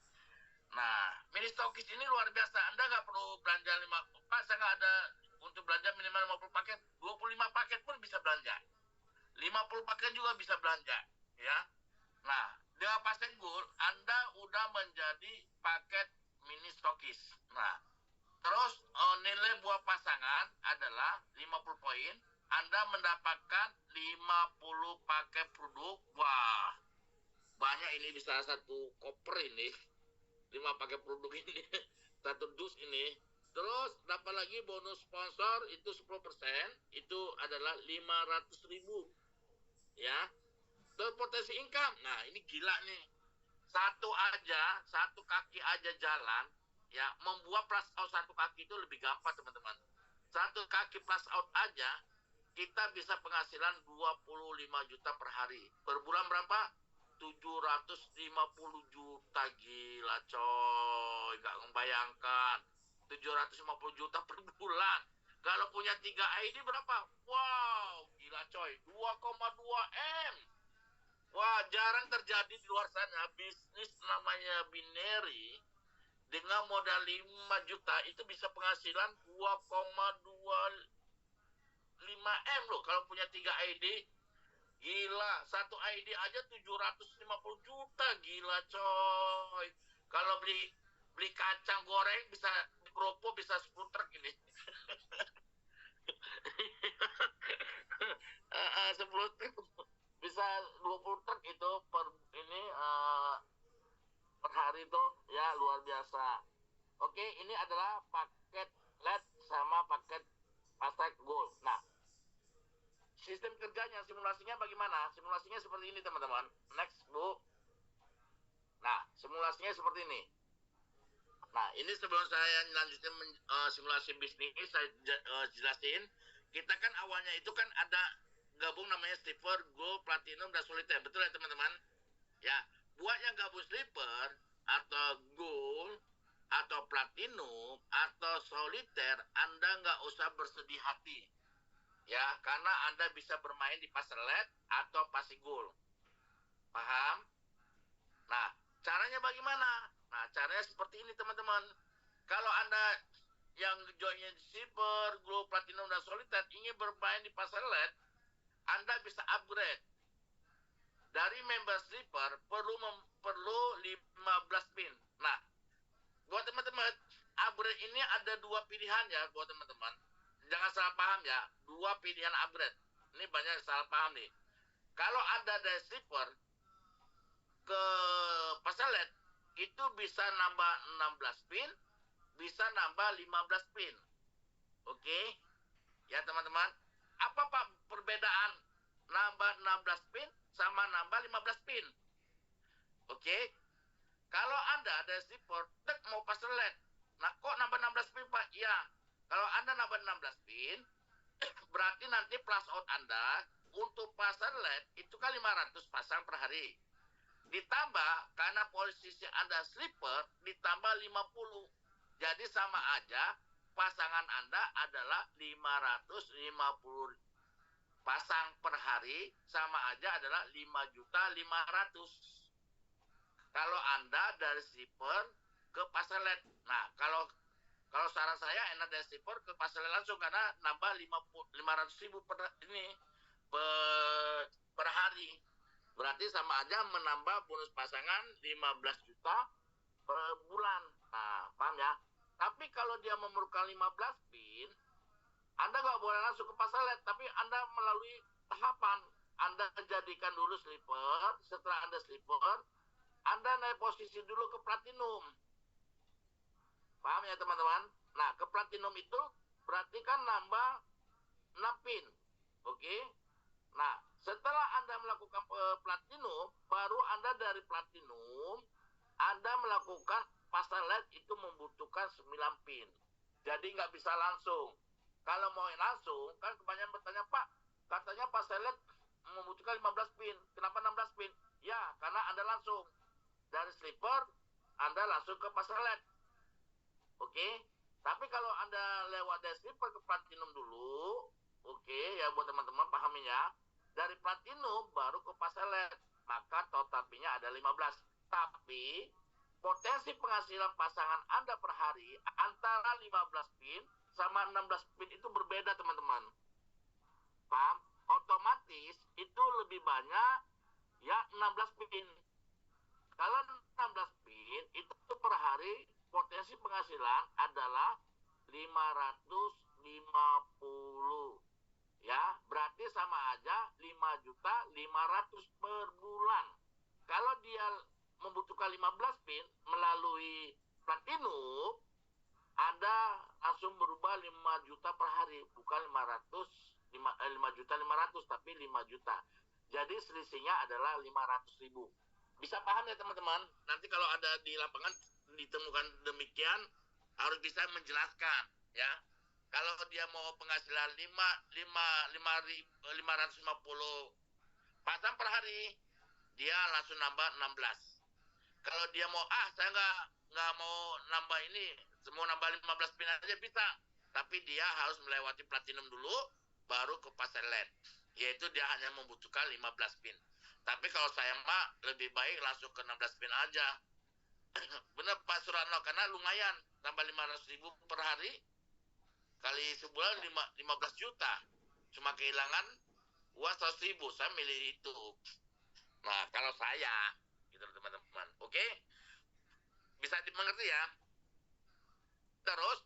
Nah, mini stokis ini luar biasa. Anda nggak perlu belanja 5, Pak, saya nggak ada untuk belanja minimal 50 paket. 25 paket pun bisa belanja. 50 paket juga bisa belanja, ya. Nah, dengan paket gold, Anda udah menjadi paket mini stokis. Nah, terus nilai buah pasangan adalah 50 poin. Anda mendapatkan 50 paket produk. Wah, banyak ini, bisa satu koper ini. 5 paket produk ini. Satu dus ini. Terus dapat lagi bonus sponsor itu 10%. Itu adalah 500.000. Ya. Terus potensi income. Nah, ini gila nih. Satu kaki aja jalan, ya, membuat plus out satu kaki itu lebih gampang, teman-teman. Satu kaki plus out aja kita bisa penghasilan 25 juta per hari. Per bulan berapa? 750 juta. Gila coy, gak membayangkan. 750 juta per bulan. Kalau punya 3 ID berapa? Wow, gila coy, 2,2 M. Wah, jarang terjadi di luar sana bisnis namanya binary dengan modal 5 juta itu bisa penghasilan 2,25 M loh kalau punya 3 ID. Gila, satu ID aja 750 juta, gila coy. Kalau beli kacang goreng bisa kerupuk bisa 10 truk ini. 10 truk bisa 20 truk itu per ini per hari itu, ya, luar biasa. Oke, ini adalah paket LED sama paket pasak gold. Nah, sistem kerjanya, simulasinya bagaimana? Simulasinya seperti ini, teman-teman. Next, Bu. Nah, simulasinya seperti ini. Nah, ini sebelum saya lanjutin simulasi bisnis ini, saya jelasin. Kita kan awalnya itu kan ada gabung namanya Silver, Gold, Platinum, dan Solitaire. Betul ya, teman-teman? Ya, buat yang gabung Silver atau Gold atau Platinum atau Solitaire, Anda nggak usah bersedih hati. Ya, karena Anda bisa bermain di pasar LED atau pasar gold. Paham? Nah, caranya bagaimana? Nah, caranya seperti ini, teman-teman. Kalau Anda yang join Silver, Gold, Platinum, dan Solitaire ingin bermain di pasar LED, Anda bisa upgrade. Dari member Silver perlu 15 pin. Nah, buat teman-teman, upgrade ini ada 2 pilihan ya buat teman-teman. Jangan salah paham ya, 2 pilihan upgrade. Ini banyak salah paham nih. Kalau Anda dari Silver ke pasar LED, itu bisa nambah 16 pin, bisa nambah 15 pin. Oke? Ya teman-teman, apa Pak perbedaan nambah 16 pin sama nambah 15 pin? Oke? Kalau Anda dari Silver mau pasar LED, nah kok nambah 16 pin Pak? Ya, kalau Anda nambah 16 pin, berarti nanti plus out Anda untuk pasar LED itu kan 500 pasang per hari. Ditambah, karena posisi Anda sleeper, ditambah 50. Jadi sama aja, pasangan Anda adalah 550 pasang per hari, sama aja adalah 5.500.000. Kalau Anda dari sleeper ke pasar LED. Nah, kalau Kalau saran saya enak dari slipper ke pasar langsung karena nambah 500.000 per hari. Berarti sama aja menambah bonus pasangan 15 juta per bulan. Nah, paham ya? Tapi kalau dia memerlukan 15 pin, Anda nggak boleh langsung ke pasar LED, tapi Anda melalui tahapan. Anda jadikan dulu slipper, setelah Anda slipper, Anda naik posisi dulu ke platinum. Paham ya teman-teman? Nah, ke platinum itu berarti kan nambah 6 pin. Oke? Nah, setelah Anda melakukan platinum, baru Anda dari platinum, Anda melakukan pasar LED itu membutuhkan 9 pin. Jadi nggak bisa langsung. Kalau mau langsung, kan kebanyakan bertanya, Pak, katanya pasar LED membutuhkan 15 pin. Kenapa 16 pin? Ya, karena Anda langsung. Dari slipper, Anda langsung ke pasar LED. Oke? Tapi kalau Anda lewat dari slipper ke platinum dulu, oke, ya buat teman-teman pahamin ya. Dari platinum baru ke pasar LED, maka total pinnya ada 15. Tapi potensi penghasilan pasangan Anda per hari antara 15 pin sama 16 pin itu berbeda teman-teman. Paham? Otomatis itu lebih banyak ya 16 pin. Kalau 16 pin itu per hari potensi penghasilan adalah 550. Ya, berarti sama aja 5.500.000 per bulan. Kalau dia membutuhkan 15 pin melalui platinum, Anda langsung berubah 5 juta per hari, bukan 5.500.000 tapi 5 juta. Jadi selisihnya adalah 500.000. Bisa paham ya teman-teman? Nanti kalau ada di lapangan ditemukan demikian, harus bisa menjelaskan ya. Kalau dia mau penghasilan 550 pasang per hari, dia langsung nambah 16. Kalau dia mau, saya nggak mau nambah ini, mau nambah 15 pin aja bisa. Tapi dia harus melewati platinum dulu, baru ke pasar LED. Yaitu dia hanya membutuhkan 15 pin. Tapi kalau saya mah lebih baik langsung ke 16 pin aja. Bener Pak Surano, karena lumayan, tambah 500.000 per hari, kali sebulan 15 juta. Cuma kehilangan uang 100.000, saya milih itu. Nah, kalau saya, gitu teman-teman. Oke? Bisa dimengerti ya? Terus,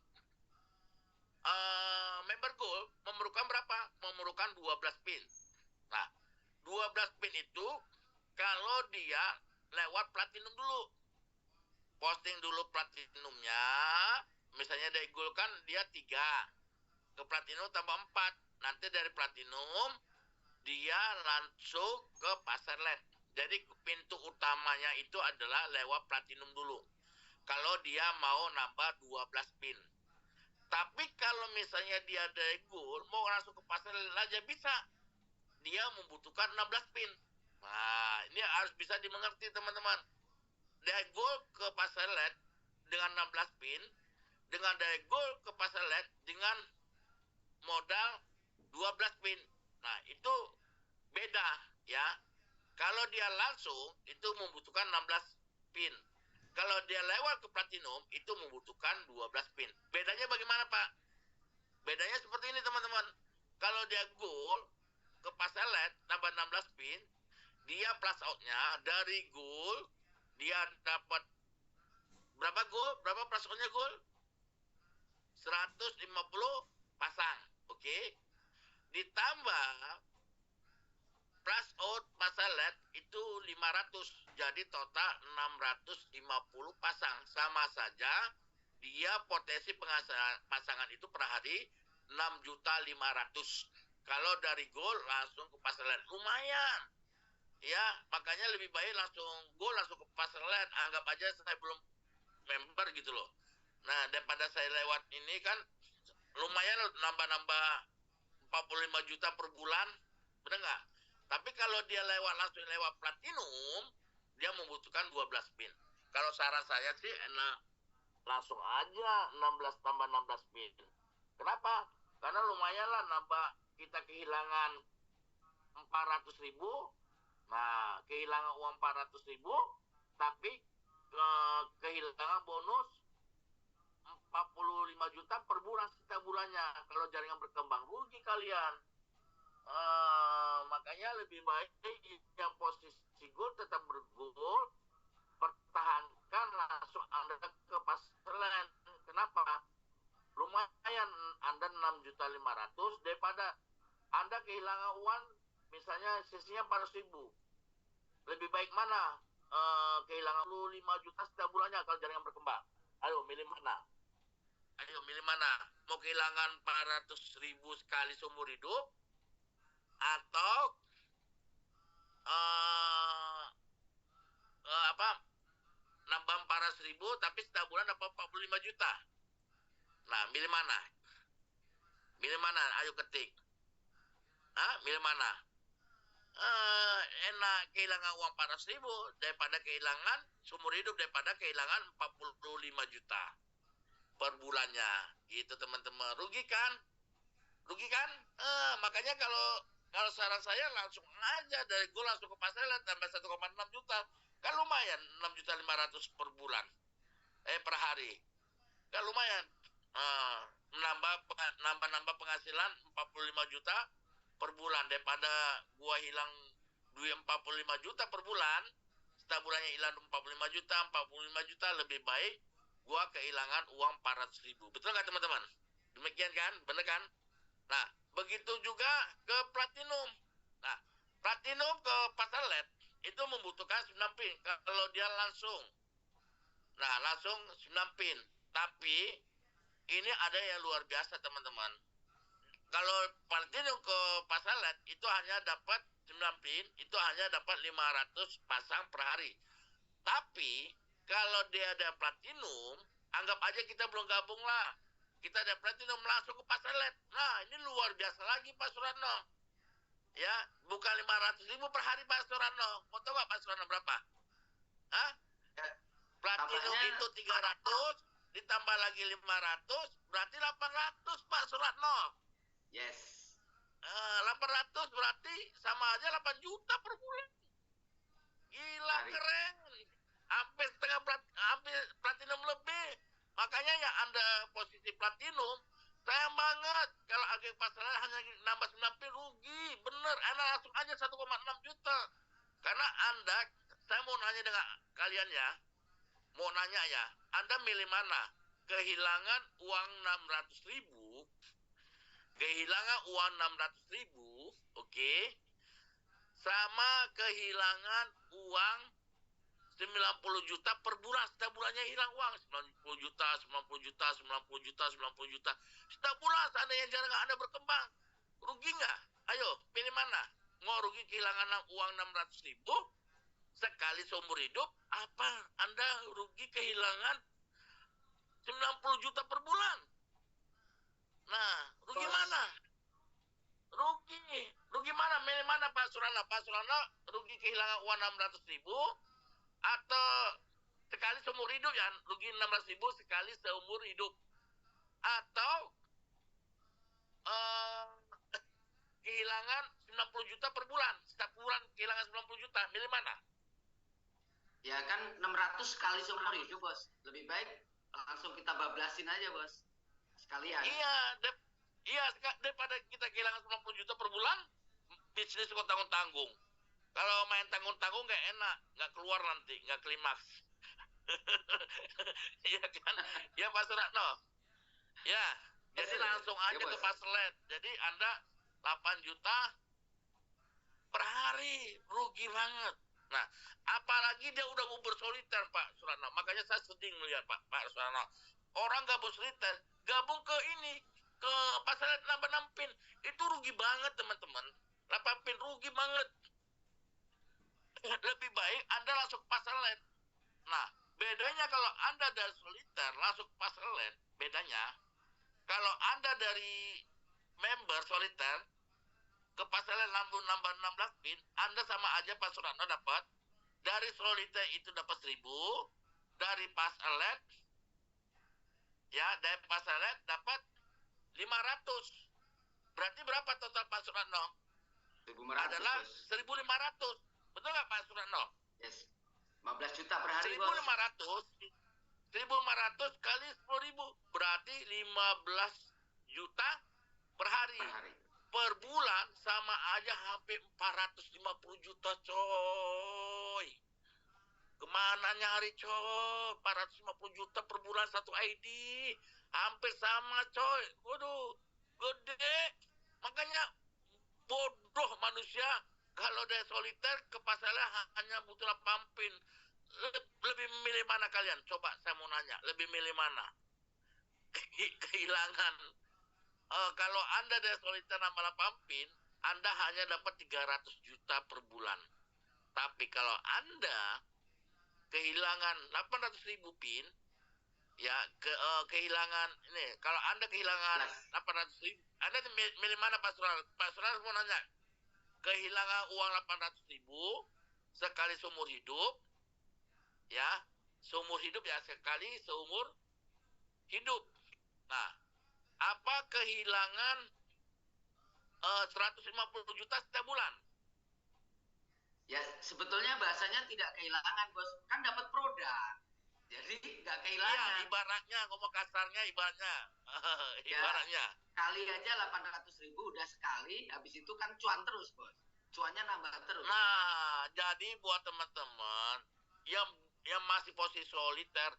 member gold memerlukan berapa? Memerlukan 12 pin. Nah, 12 pin itu kalau dia lewat platinum dulu. Posting dulu platinumnya, misalnya dari gold kan dia 3, ke platinum tambah 4. Nanti dari platinum dia langsung ke pasar LED. Jadi pintu utamanya itu adalah lewat platinum dulu. Kalau dia mau nambah 12 pin. Tapi kalau misalnya dia dari gold mau langsung ke pasar LED aja bisa. Dia membutuhkan 16 pin. Nah, ini harus bisa dimengerti teman-teman. Dari gold ke pasar LED dengan 16 pin, dengan dari gold ke pasar LED dengan modal 12 pin. Nah, itu beda ya. Kalau dia langsung itu membutuhkan 16 pin. Kalau dia lewat ke platinum itu membutuhkan 12 pin. Bedanya bagaimana, Pak? Bedanya seperti ini, teman-teman. Kalau dia gold ke pasar LED tambah 16 pin, dia plus outnya dari gold dia dapat berapa gold? Berapa plus outnya gold? 150 pasang. Oke. Ditambah plus out pasar LED itu 500. Jadi total 650 pasang. Sama saja dia potensi pasangan itu per hari 6.500.000. Kalau dari gold langsung ke pasar LED lumayan. Ya, makanya lebih baik langsung gold langsung ke pasar LED. Anggap aja saya belum member gitu loh. Nah, daripada saya lewat ini kan lumayan nambah-nambah 45 juta per bulan. Benar nggak? Tapi kalau dia langsung lewat platinum, dia membutuhkan 12 pin. Kalau saran saya sih enak langsung aja 16 tambah 16 pin. Kenapa? Karena lumayan lah nambah, kita kehilangan 400.000. Nah, kehilangan uang 400.000, tapi kehilangan bonus 45 juta per bulan setiap bulannya. Kalau jaringan berkembang, rugi kalian. Makanya lebih baik yang posisi gold tetap bergold, pertahankan langsung Anda ke pasar lain. Kenapa? Lumayan Anda 6.500.000 daripada Anda kehilangan uang misalnya sisinya 400.000. Lebih baik mana? Kehilangan 5 juta setiap bulannya kalau jaringan berkembang. Ayo milih mana? Mau kehilangan 400.000 sekali seumur hidup atau nambah 400.000 tapi setiap bulan dapat 45 juta. Nah, milih mana? Ayo ketik. Milih mana? Enak kehilangan uang 400.000 daripada kehilangan seumur hidup, daripada kehilangan 45 juta per bulannya. Gitu teman-teman. Rugi kan? Makanya kalau saran saya langsung aja dari gue langsung ke pasar tambah 1,6 juta. Kan lumayan 6.500.000 per bulan. Per hari. Kan lumayan. Nambah penghasilan 45 juta per bulan daripada gua hilang duit 45 juta per bulan. Setiap bulannya hilang 45 juta lebih baik gua kehilangan uang 400.000. Betul nggak teman-teman? Demikian kan? Bener kan? Nah, begitu juga ke platinum. Nah, platinum ke pasar LED itu membutuhkan 9 pin. Kalau dia langsung 9 pin. Tapi ini ada yang luar biasa teman-teman. Kalau platinum ke pasar LED itu hanya dapat 9 pin, itu hanya dapat 500 pasang per hari. Tapi kalau dia ada platinum, anggap aja kita belum gabung lah. Kita ada platinum langsung ke pasar LED. Nah, ini luar biasa lagi Pak Suratno. Ya, bukan 500.000 per hari Pak Suratno. Mau tahu nggak Pak Suratno berapa? Platinum itu 300, ditambah lagi 500, berarti 800 Pak Suratno. Yes. 800 berarti sama aja 8 juta per bulan. Gila, keren. Hampir platinum lebih. Makanya ya Anda posisi platinum, sayang banget kalau agak pasaran hanya nambah 9 pin rugi. Bener, Anda langsung aja 1,6 juta. Karena Anda, saya mau nanya dengan kalian ya. Anda milih mana? Kehilangan uang 600.000, oke? Sama kehilangan uang 90 juta per bulan. Setiap bulannya hilang uang 90 juta. Setiap bulan seandainya jaringan Anda berkembang, rugi nggak? Ayo, pilih mana? Mau rugi kehilangan uang 600.000 sekali seumur hidup, apa Anda rugi kehilangan 90 juta per bulan? Nah, rugi mana? Rugi mana? Milih mana Pak Surana? Pak Surana rugi kehilangan uang 600.000 atau sekali seumur hidup ya, rugi 600.000 sekali seumur hidup, atau kehilangan 90 juta per bulan, setiap bulan kehilangan 90 juta, milih mana? Ya kan 600 kali seumur hidup bos. Lebih baik langsung kita bablasin aja bos. Sekalian. Iya, daripada kita kehilangan 90 juta per bulan, bisnis kok tanggung-tanggung. Kalau main tanggung-tanggung nggak enak, nggak keluar nanti, nggak klimaks. Iya kan? Ya Pak Suratno. Ya, jadi langsung aja ke pasar LED. Jadi Anda 8 juta per hari, rugi banget. Nah, apalagi dia udah mau bersoliter Pak Suratno. Makanya saya sedih melihat Pak Suratno. Orang gabung soliter, gabung ke ini, ke pasar LED nambah 6 pin. Itu rugi banget teman-teman. 8 pin rugi banget. Lebih baik Anda langsung ke pasar LED. Nah, bedanya kalau Anda dari soliter langsung ke pasar LED, bedanya kalau Anda dari member soliter ke pasar LED nambah 16 pin, Anda sama aja Pak Suratno dapat dari soliter itu dapat 1.000, dari pasar LED ya, dari pasar LED dapat 500. Berarti berapa total Pak Suratno? 1.500 adalah bos. 1.500. Betul nggak Pak Suratno? Yes. 15 juta per hari 1.500 bos. 1.500 kali 10.000 berarti 15 juta per hari. Per hari. Per bulan sama aja hampir 450 juta, coy. Kemana nyari, coy? 450 juta per bulan satu ID. Hampir sama, coy. Waduh, gede. Makanya bodoh manusia kalau dia soliter ke pasarnya hanya butuh pampin. Lebih milih mana kalian? Coba saya mau nanya, lebih milih mana? Kehilangan. Kalau Anda dari soliter nama pampin, Anda hanya dapat 300 juta per bulan. Tapi kalau Anda kehilangan 800.000 pin, ya kehilangan ini. Kalau Anda kehilangan 800.000, Anda milih mana, Pak Sural? Pak Sural mau nanya, kehilangan uang 800.000 sekali seumur hidup, ya, seumur hidup ya, sekali seumur hidup. Nah, apa kehilangan 150 juta setiap bulan? Ya, sebetulnya bahasanya tidak kehilangan, Bos. Kan dapat produk. Jadi nggak kehilangan. Iya, ibaratnya, ngomong kasarnya ibaratnya. Ibaratnya. Ya, kali aja 800.000 udah sekali, habis itu kan cuan terus, Bos. Cuannya nambah terus. Nah, jadi buat teman-teman yang masih posisi soliter,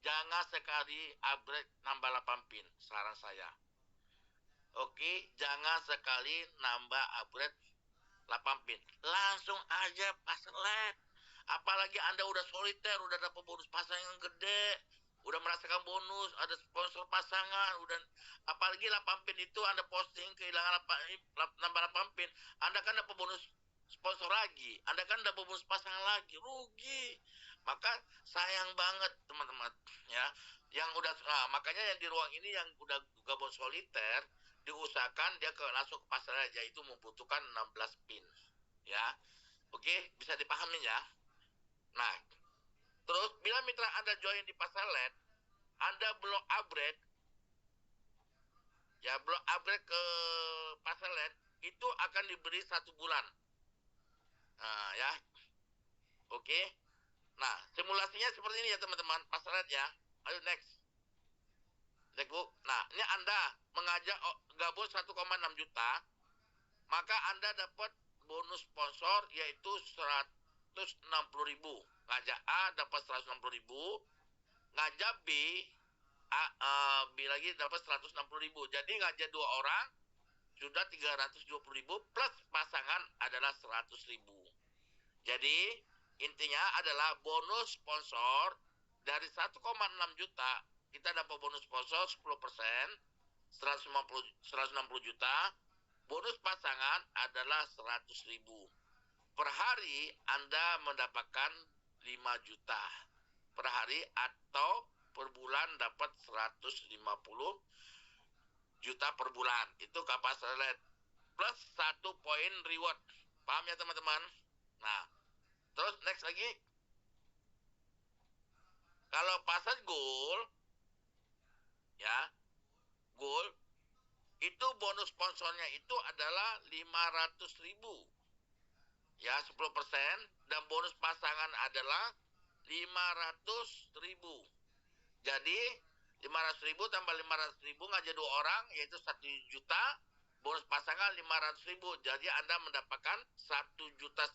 jangan sekali upgrade nambah 8 pin, saran saya. Oke, jangan sekali nambah upgrade 8 pin. Langsung aja pasang LED. Apalagi Anda udah soliter, udah dapat bonus pasang yang gede, udah merasakan bonus, ada sponsor pasangan, udah apalagi 8 pin itu Anda posting kehilangan nambah 8 pin, Anda kan dapat bonus sponsor lagi, Anda kan dapat bonus pasangan lagi, rugi. Maka sayang banget teman-teman ya. Yang udah makanya yang di ruang ini yang udah gabung soliter diusahakan dia langsung ke pasar aja, itu membutuhkan 16 pin ya. Oke, bisa dipahami ya. Nah, terus bila mitra Anda join di pasar LED, Anda belum upgrade, ya belum upgrade ke pasar LED, itu akan diberi 1 bulan. Nah, ya. Oke. Nah, simulasinya seperti ini ya teman-teman, pasar LED ya. Ayo next. Next, Bu. Nah, ini Anda mengajak gabung 1,6 juta, maka Anda dapat bonus sponsor yaitu 160.000. Ngajak A dapat 160.000, ngajak B lagi dapat 160.000. Jadi ngajak 2 orang sudah 320.000 plus pasangan adalah 100.000. Jadi intinya adalah bonus sponsor dari 1,6 juta kita dapat bonus sponsor 10%, 160 juta. Bonus pasangan adalah 100.000. Per hari Anda mendapatkan 5 juta per hari, atau per bulan dapat 150 juta per bulan. Itu kapasitas LED plus 1 poin reward. Paham ya teman-teman? Nah, terus next lagi. Kalau pasar gold ya, gold itu bonus sponsornya itu adalah 500.000 ya, 10%, dan bonus pasangan adalah 500.000. Jadi 500.000 tambah 500.000 ngajak 2 orang yaitu 1 juta, bonus pasangan 500.000. Jadi Anda mendapatkan 1,5 juta.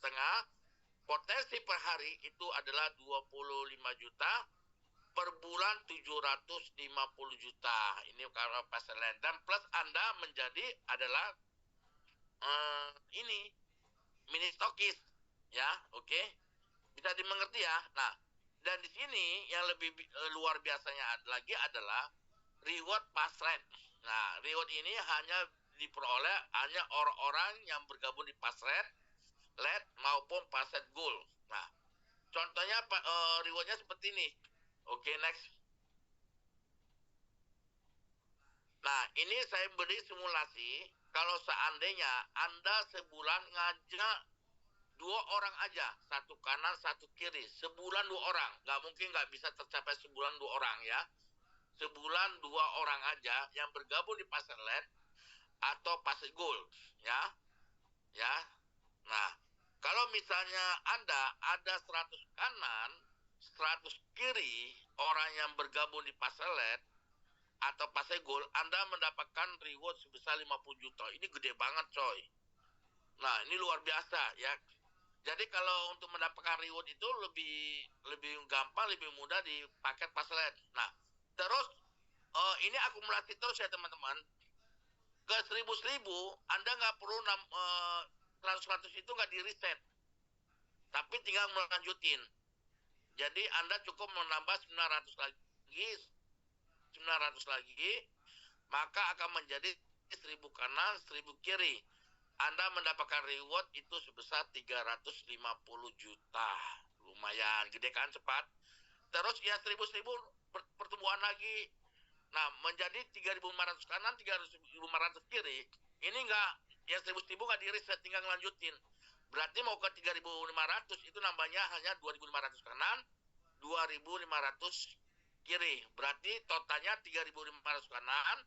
Potensi per hari itu adalah 25 juta. Per bulan 750 juta. Ini kalau pasar LED. Dan plus Anda menjadi adalah ini mini stokis ya. Oke, bisa dimengerti ya. Nah, dan di sini yang lebih luar biasanya lagi adalah reward pasret. Nah, reward ini hanya diperoleh hanya orang-orang yang bergabung di pasret LED maupun pasret gold. Nah, contohnya rewardnya seperti ini. Oke, next. Nah, ini saya beri simulasi. Kalau seandainya Anda sebulan ngajak 2 orang aja, 1 kanan, 1 kiri, sebulan 2 orang, nggak mungkin nggak bisa tercapai sebulan 2 orang ya. Sebulan 2 orang aja yang bergabung di pasar LED atau pasar gold ya. Ya. Nah, kalau misalnya Anda ada 100 kanan, 100 kiri orang yang bergabung di pasar LED, atau pasai gol, Anda mendapatkan reward sebesar 50 juta. Ini gede banget, coy. Nah, ini luar biasa ya. Jadi kalau untuk mendapatkan reward itu lebih gampang, lebih mudah di paket Paslet. Nah, terus ini akumulasi terus ya teman-teman. Ke 1000 Anda nggak perlu 100 itu nggak di reset, tapi tinggal melanjutin. Jadi Anda cukup menambah 900 lagi, 900 lagi, maka akan menjadi 1000 kanan, 1000 kiri. Anda mendapatkan reward itu sebesar 350 juta. Lumayan, gede kan, cepat. Terus ya 1000 pertumbuhan lagi. Nah, menjadi 3.500 kanan, 3.500 kiri. Ini enggak, ya 1000 enggak di reset, tinggal ngelanjutin. Berarti mau ke 3.500 itu nambahnya hanya 2.500 kanan, 2.500 kiri. Berarti totalnya 3.500 kanan,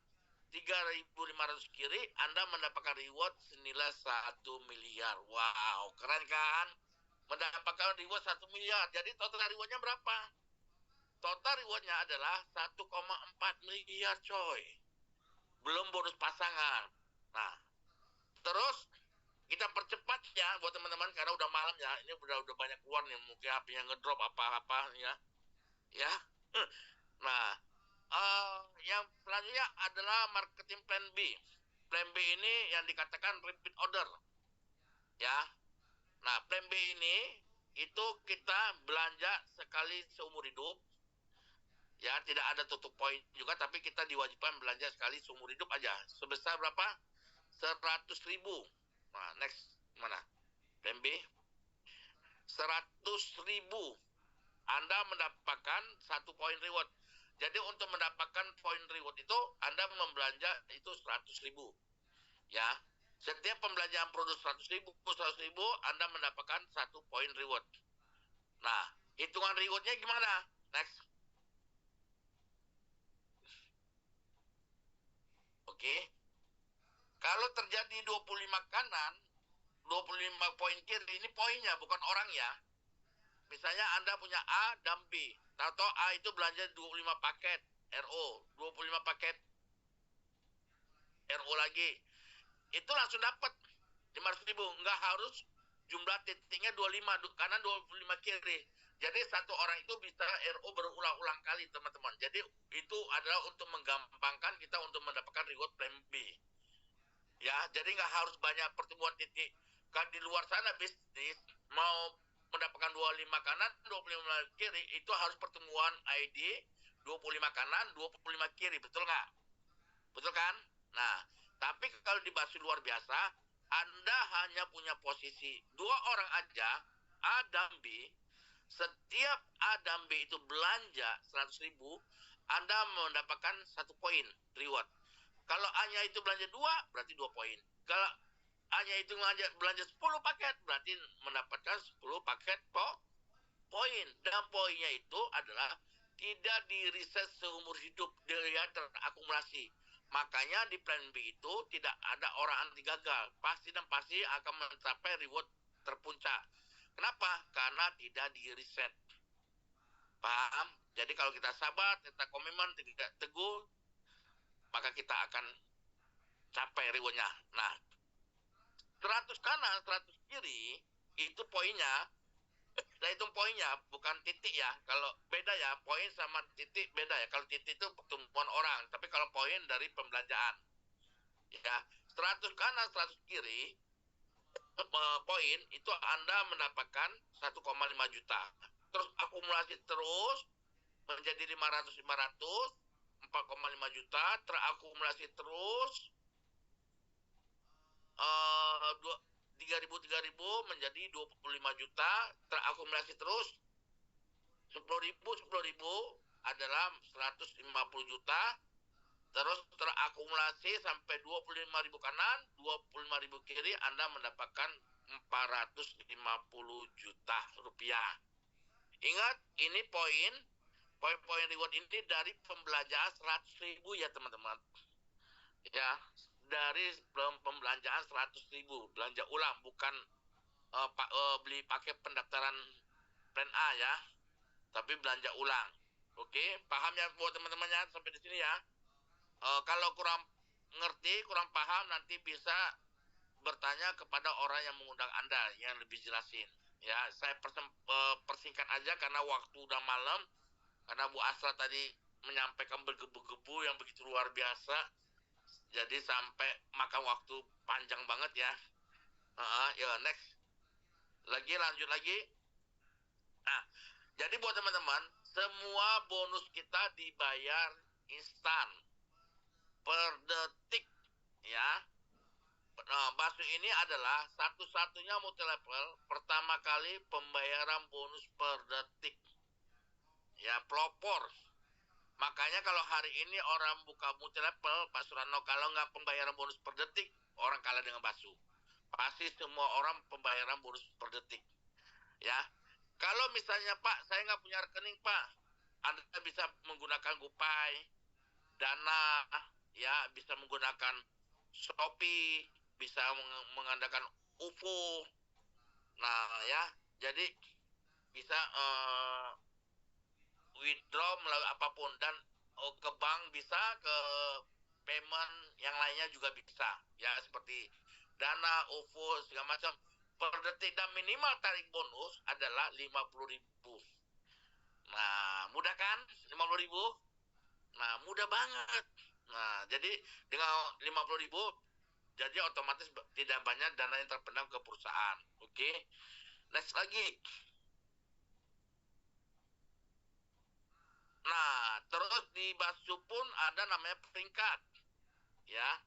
3.500 kiri, Anda mendapatkan reward senilai 1 miliar. Wow, keren kan? Mendapatkan reward 1 miliar. Jadi total rewardnya berapa? Total rewardnya adalah 1,4 miliar, coy. Belum bonus pasangan. Nah, terus kita percepat ya buat teman-teman karena udah malam ya. Ini udah banyak keluar nih, mungkin HP-nya ngedrop apa-apa ya. Ya. Nah, yang selanjutnya adalah marketing plan B. Plan B ini yang dikatakan repeat order. Ya. Nah, plan B ini itu kita belanja sekali seumur hidup. Ya, tidak ada tutup poin juga, tapi kita diwajibkan belanja sekali seumur hidup aja. Sebesar berapa? 100.000. Nah, next mana? Plan B. 100.000. Anda mendapatkan 1 poin reward. Jadi untuk mendapatkan poin reward itu Anda membelanja itu 100.000. Ya. Setiap pembelanjaan produk 100.000 Anda mendapatkan 1 poin reward. Nah, hitungan rewardnya gimana? Next. Oke. Kalau terjadi 25 kanan, 25 poin kiri, ini poinnya bukan orang ya. Misalnya Anda punya A dan B. Atau A itu belanja 25 paket RO, 25 paket RO lagi. Itu langsung dapat 500.000. Nggak harus jumlah titiknya 25 kanan 25 kiri. Jadi satu orang itu bisa RO berulang-ulang kali, teman-teman. Jadi itu adalah untuk menggampangkan kita untuk mendapatkan reward plan B. Ya, jadi nggak harus banyak pertemuan titik. Kan di luar sana bisnis mau mendapatkan 25 kanan, 25 kiri, itu harus pertemuan ID 25 kanan, 25 kiri, betul nggak? Betul kan? Nah, tapi kalau di Basri luar biasa, Anda hanya punya posisi 2 orang aja, A dan B. Setiap A dan B itu belanja 100.000, Anda mendapatkan 1 poin reward. Kalau A-nya itu belanja 2, berarti 2 poin. Kalau A-nya itu belanja 10 paket, berarti mendapatkan 10 paket poin. Dan poinnya itu adalah tidak di reset seumur hidup, dia terakumulasi. Makanya di plan B itu tidak ada orang anti gagal. Pasti dan pasti akan mencapai reward terpuncak. Kenapa? Karena tidak di reset. Paham? Jadi kalau kita sabar, kita komitmen, tidak teguh, maka kita akan capai rewardnya. Nah, 100 kanan, 100 kiri, itu poinnya. Kita hitung poinnya, bukan titik ya. Kalau beda ya, poin sama titik beda ya. Kalau titik itu pertumbuhan orang, tapi kalau poin dari pembelanjaan. Ya, 100 kanan, 100 kiri, poin itu Anda mendapatkan 1,5 juta. Terus akumulasi terus menjadi 500, 4,5 juta, terakumulasi terus 3.000 menjadi 25 juta, terakumulasi terus 10.000 adalah 150 juta, terus terakumulasi sampai 25.000 kanan, 25.000 kiri, Anda mendapatkan 450 juta rupiah. Ingat, ini poin reward ini dari pembelanjaan 100.000 ya teman-teman. Ya, dari pembelanjaan 100.000, belanja ulang, bukan beli pakai pendaftaran plan A ya, tapi belanja ulang. Oke, paham ya buat teman-temannya sampai di sini ya? Kalau kurang ngerti, kurang paham, nanti bisa bertanya kepada orang yang mengundang Anda yang lebih jelasin. Ya, saya persingkat aja karena waktu udah malam. Karena Bu Asra tadi menyampaikan bergebu-gebu yang begitu luar biasa. Jadi sampai makan waktu panjang banget ya. Ya, next. Lanjut lagi. Nah, jadi buat teman-teman, semua bonus kita dibayar instan per detik ya. Nah, Basu ini adalah satu-satunya multi level pertama kali pembayaran bonus per detik. Ya, pelopor. Makanya kalau hari ini orang buka multi level, Pak Surano, kalau nggak pembayaran bonus per detik, orang kalah dengan Basu. Pasti semua orang pembayaran bonus per detik. Ya, kalau misalnya Pak, saya nggak punya rekening Pak, Anda bisa menggunakan GoPay, Dana, ya bisa menggunakan Shopee, bisa mengandalkan UFO. Nah ya, jadi bisa withdraw melalui apapun dan ke bank bisa, ke payment yang lainnya juga bisa. Ya seperti Dana, UFO segala macam. Per detik dan minimal tarik bonus adalah 50.000. Nah, mudah kan? 50.000? Nah, mudah banget. Nah, jadi dengan 50.000 jadi otomatis tidak banyak dana yang terpendam ke perusahaan. Oke. Next lagi. Nah, terus di Basu pun ada namanya peringkat. Ya.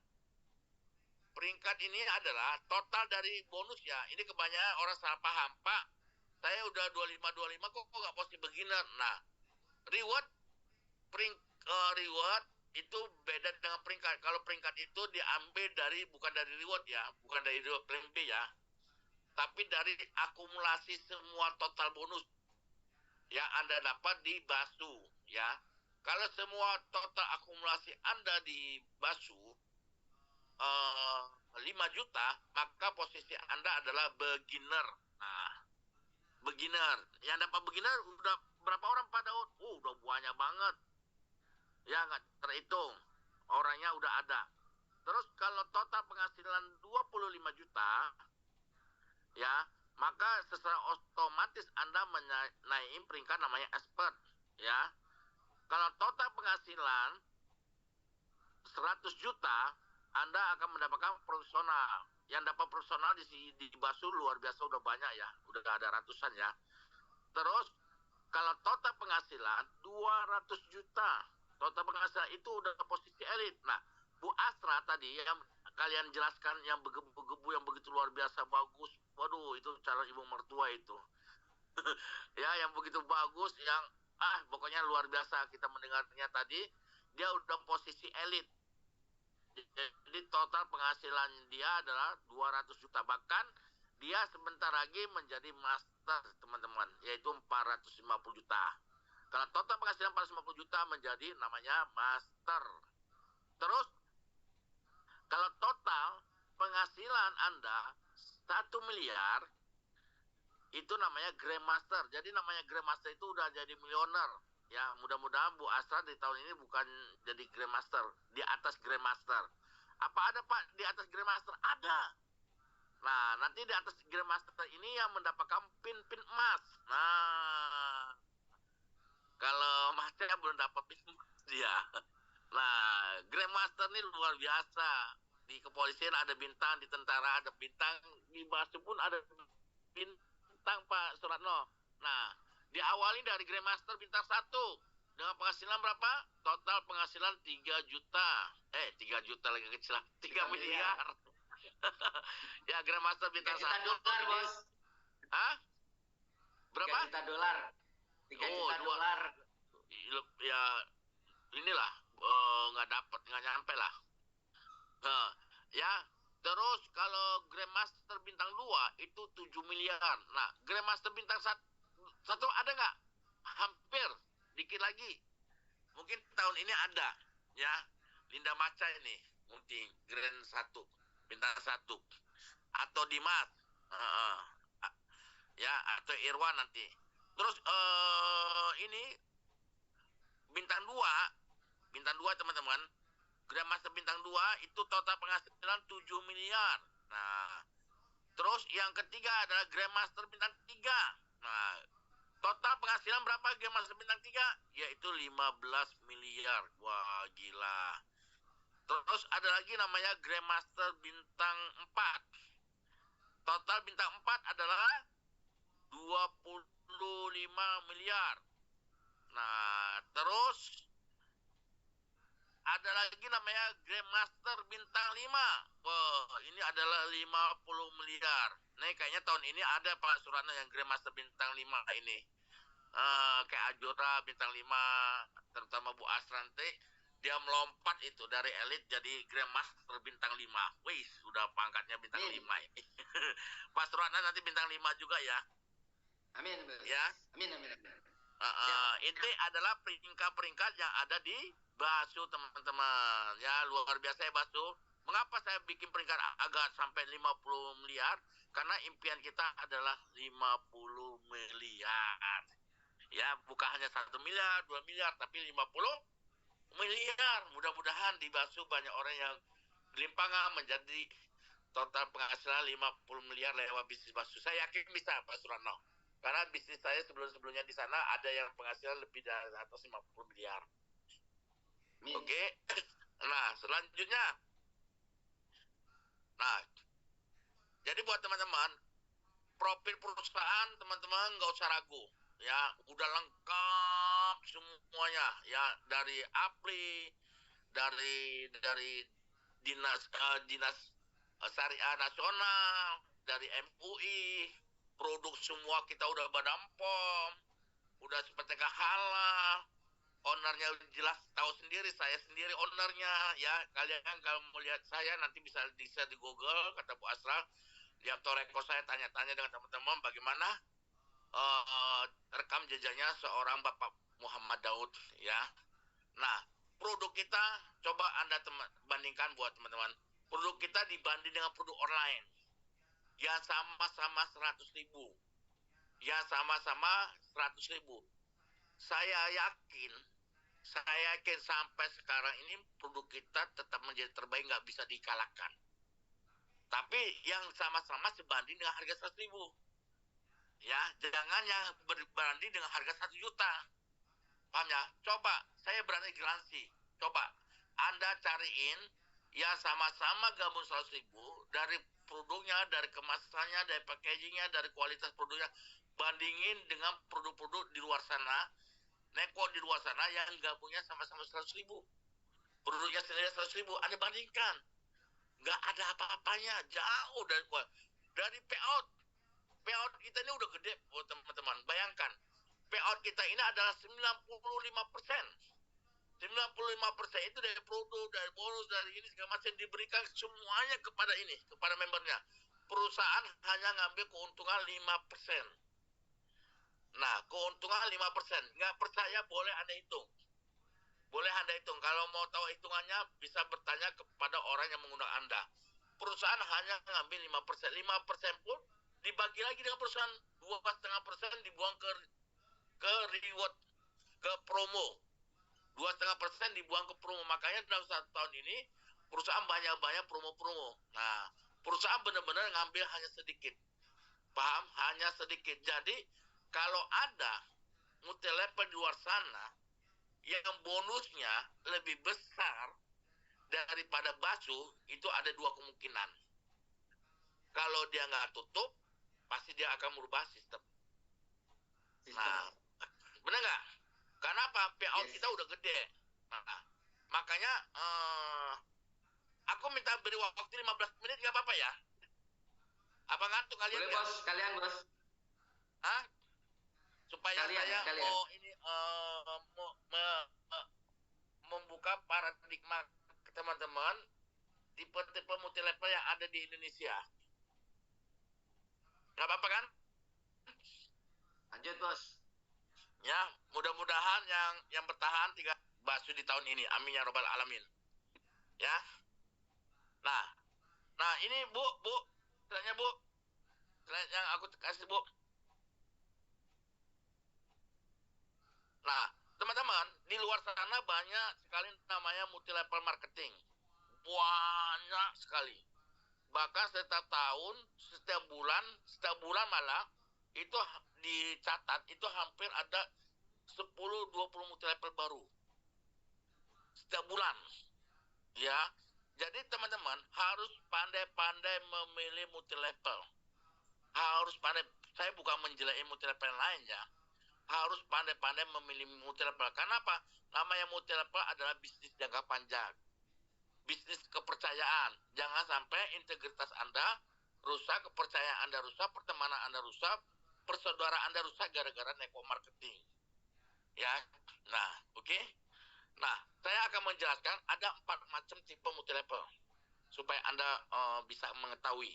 Peringkat ini adalah total dari bonus ya. Ini kebanyakan orang salah paham, Pak. Saya udah 25 kok nggak posting beginner. Nah, reward reward itu beda dengan peringkat. Kalau peringkat itu diambil dari bukan dari reward ya, bukan dari reward plan B ya, tapi dari akumulasi semua total bonus yang Anda dapat di Basu ya. Kalau semua total akumulasi Anda di Basu 5 juta, maka posisi Anda adalah beginner. Nah, beginner. Yang dapat beginner udah berapa orang pada? Udah banyak banget. Ya nggak terhitung. Orangnya udah ada. Terus kalau total penghasilan 25 juta, ya, maka secara otomatis Anda menaiki peringkat namanya expert, ya. Kalau total penghasilan 100 juta, Anda akan mendapatkan profesional. Yang dapat profesional di Basu luar biasa udah banyak ya, udah ada ratusan ya. Terus kalau total penghasilan 200 juta, total penghasilan itu udah posisi elit. Nah, Bu Asra tadi yang kalian jelaskan yang bergebu-gebu yang begitu luar biasa bagus. Waduh, itu calon ibu mertua itu. Ya, yang begitu bagus, yang pokoknya luar biasa kita mendengarnya tadi. Dia udah posisi elit. Jadi total penghasilan dia adalah 200 juta. Bahkan dia sebentar lagi menjadi master, teman-teman, yaitu 450 juta. Kalau total penghasilan 450 juta menjadi namanya master. Terus kalau total penghasilan Anda 1 miliar, itu namanya Grandmaster. Jadi namanya Grandmaster itu udah jadi miliuner. Ya, mudah-mudahan Bu Asra di tahun ini bukan jadi Grandmaster, di atas Grandmaster. Apa ada Pak di atas Grandmaster? Ada. Nah, nanti di atas Grandmaster ini yang mendapatkan pin-pin emas. Nah, kalau Masnya belum dapat pin emas dia. Nah, Grandmaster ini luar biasa. Di kepolisian ada bintang, di tentara ada bintang, di Basu pun ada bintang Pak Suratno. Nah, diawali dari Grandmaster bintang 1 dengan penghasilan berapa? Total penghasilan 3 juta. 3 juta lagi kecil, 3 miliar. Ya, Grandmaster bintang 1. $3 juta, Bos. Hah? Berapa? $3 juta. $3 juta. Ya, inilah nggak dapat, nggak nyampe lah. Ya, terus kalau Grandmaster bintang 2 itu 7 miliar. Nah, Grandmaster bintang 1 ada nggak? Hampir, dikit lagi. Mungkin tahun ini ada, ya. Linda Maca ini, mungkin Grand 1, bintang 1. Atau Dimas, ya, atau Irwan nanti. Terus ini bintang 2 teman-teman, Grandmaster bintang 2 itu total penghasilan 7 miliar. Nah, terus yang ketiga adalah Grandmaster bintang 3. Nah, total penghasilan berapa Grandmaster bintang 3? Yaitu 15 miliar. Wah, gila. Terus ada lagi namanya Grandmaster bintang 4. Total bintang 4 adalah 25 miliar. Nah, terus ada lagi namanya Grandmaster bintang 5. Wah, ini adalah 50 miliar. Nih kayaknya tahun ini ada Pak Surana yang Grandmaster bintang 5 ini. Kayak Ajora bintang 5, terutama Bu Asranti, dia melompat itu dari elit jadi Grandmaster bintang 5. Wih, sudah pangkatnya bintang 5 ini. Pak Surana nanti bintang 5 juga ya. Amin. Ya. Amin. Ini adalah peringkat-peringkat yang ada di Basu, teman-teman. Ya, luar biasa ya Basu. Mengapa saya bikin peringkat agak sampai 50 miliar? Karena impian kita adalah 50 miliar. Ya, bukan hanya 1 miliar, 2 miliar, tapi 50 miliar. Mudah-mudahan di Basu banyak orang yang gelimpangan menjadi total penghasilan 50 miliar lewat bisnis Basu. Saya yakin bisa, Pak Surano. Karena bisnis saya sebelum-sebelumnya di sana ada yang penghasilan lebih dari atas 50 miliar. Oke. Nah, selanjutnya. Nah, jadi buat teman-teman, profil perusahaan teman-teman nggak usah ragu. Ya, udah lengkap semuanya. Ya, dari APRI, dari dinas syariah nasional, dari MUI, produk semua kita udah Badan POM, udah seperti halal, ownernya jelas tahu sendiri, saya sendiri ownernya. Ya, kalian kalau mau lihat saya nanti bisa di Google, kata Bu Asra, lihat toreko saya, tanya-tanya dengan teman-teman bagaimana rekam jejaknya seorang Bapak Muhammad Daud. Ya, nah produk kita coba Anda bandingkan buat teman-teman. Produk kita dibanding dengan produk online yang sama-sama 100.000. Ya, sama-sama 100.000. Saya yakin sampai sekarang ini produk kita tetap menjadi terbaik, nggak bisa dikalahkan. Tapi yang sama-sama sebanding dengan harga 100.000. Ya, jangan yang berbanding dengan harga 1 juta. Paham ya? Coba, saya berani garansi. Coba, Anda cariin yang sama-sama gabung 100.000, dari produknya, dari kemasannya, dari packagingnya, dari kualitas produknya, bandingin dengan produk-produk di luar sana, neko di luar sana yang gabungnya sama-sama 100.000. Produknya sendiri 100.000, Anda bandingkan. Nggak ada apa-apanya, jauh dari payout. Payout kita ini udah gede, buat teman-teman. Bayangkan, payout kita ini adalah 95%. 95% itu dari produk, dari bonus, dari ini segala macam diberikan semuanya kepada membernya. Perusahaan hanya ngambil keuntungan 5%. Nah, keuntungan 5%. Nggak percaya, boleh Anda hitung. Kalau mau tahu hitungannya, bisa bertanya kepada orang yang mengundang Anda. Perusahaan hanya ngambil 5%. 5% pun dibagi lagi dengan perusahaan. 2,5% dibuang ke reward, ke promo. 2,5% dibuang ke promo. Makanya dalam 1 tahun ini perusahaan banyak-banyak promo-promo. Nah, perusahaan benar-benar ngambil hanya sedikit. Paham? Hanya sedikit. Jadi kalau ada multi-level di luar sana yang bonusnya lebih besar daripada Basu, itu ada 2 kemungkinan. Kalau dia nggak tutup, pasti dia akan merubah sistem. Nah, benar nggak? Karena apa? Payout kita udah gede. Nah, makanya aku minta beri waktu 15 menit, nggak apa-apa ya? Apa ngantuk kalian? Boleh, Bos. Kalian, Bos. Hah? Supaya saya mau ini membuka paradigma ke teman-teman tipe-tipe multi-level yang ada di Indonesia. Nggak apa-apa kan? Lanjut, Bos. Ya, mudah-mudahan yang bertahan 3 Basu di tahun ini. Amin ya robbal alamin. Ya. Nah ini Bu, tanya Bu. Yang aku kasih Bu. Nah, teman-teman, di luar sana banyak sekali namanya multi level marketing. Banyak sekali. Bahkan setiap tahun, setiap bulan malah itu dicatat itu hampir ada 10-20 multi level baru setiap bulan. Ya. Jadi teman-teman harus pandai-pandai memilih multi level. Harus pandai, saya bukan menjelekkan multi level yang lain ya. Harus pandai-pandai memilih multi level. Kenapa? Namanya multi level adalah bisnis jangka panjang. Bisnis kepercayaan. Jangan sampai integritas Anda rusak, kepercayaan Anda rusak, pertemanan Anda rusak, persaudaraan Anda rusak gara-gara network marketing. Ya. Nah, oke. Nah, saya akan menjelaskan ada 4 macam tipe multi level supaya Anda bisa mengetahui.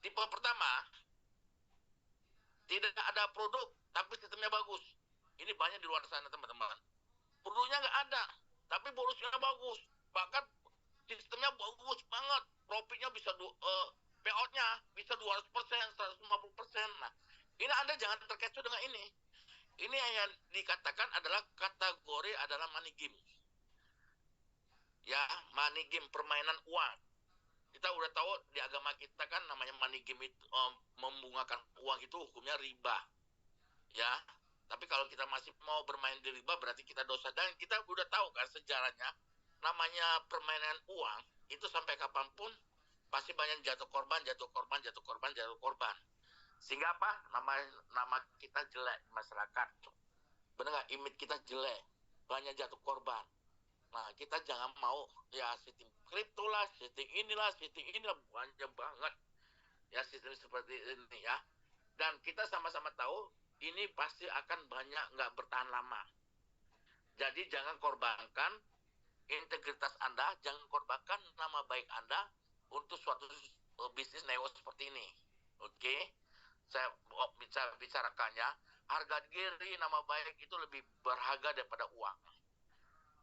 Tipe pertama, tidak ada produk tapi sistemnya bagus. Ini banyak di luar sana teman-teman. Produknya nggak ada, tapi bonusnya bagus. Bahkan sistemnya bagus banget. Profitnya bisa payout-nya bisa 200%, 150%. Nah, ini Anda jangan terkecoh dengan ini. Ini yang dikatakan adalah kategori adalah money game. Ya, money game, permainan uang. Kita udah tahu di agama kita kan namanya money game itu membungakan uang itu hukumnya riba. Ya, tapi kalau kita masih mau bermain di riba berarti kita dosa. Dan kita udah tahu kan sejarahnya namanya permainan uang itu sampai kapanpun pasti banyak jatuh korban. Sehingga apa? Nama kita jelek di masyarakat. Benar nggak? Image kita jelek. Banyak jatuh korban. Nah, kita jangan mau ya sistem kripto lah, sistem inilah, banyak banget. Ya sistem seperti ini ya. Dan kita sama-sama tahu ini pasti akan banyak nggak bertahan lama. Jadi jangan korbankan integritas Anda, jangan korbankan nama baik Anda untuk suatu bisnis neo seperti ini. Oke? Saya bicarakannya, harga diri, nama baik itu lebih berharga daripada uang.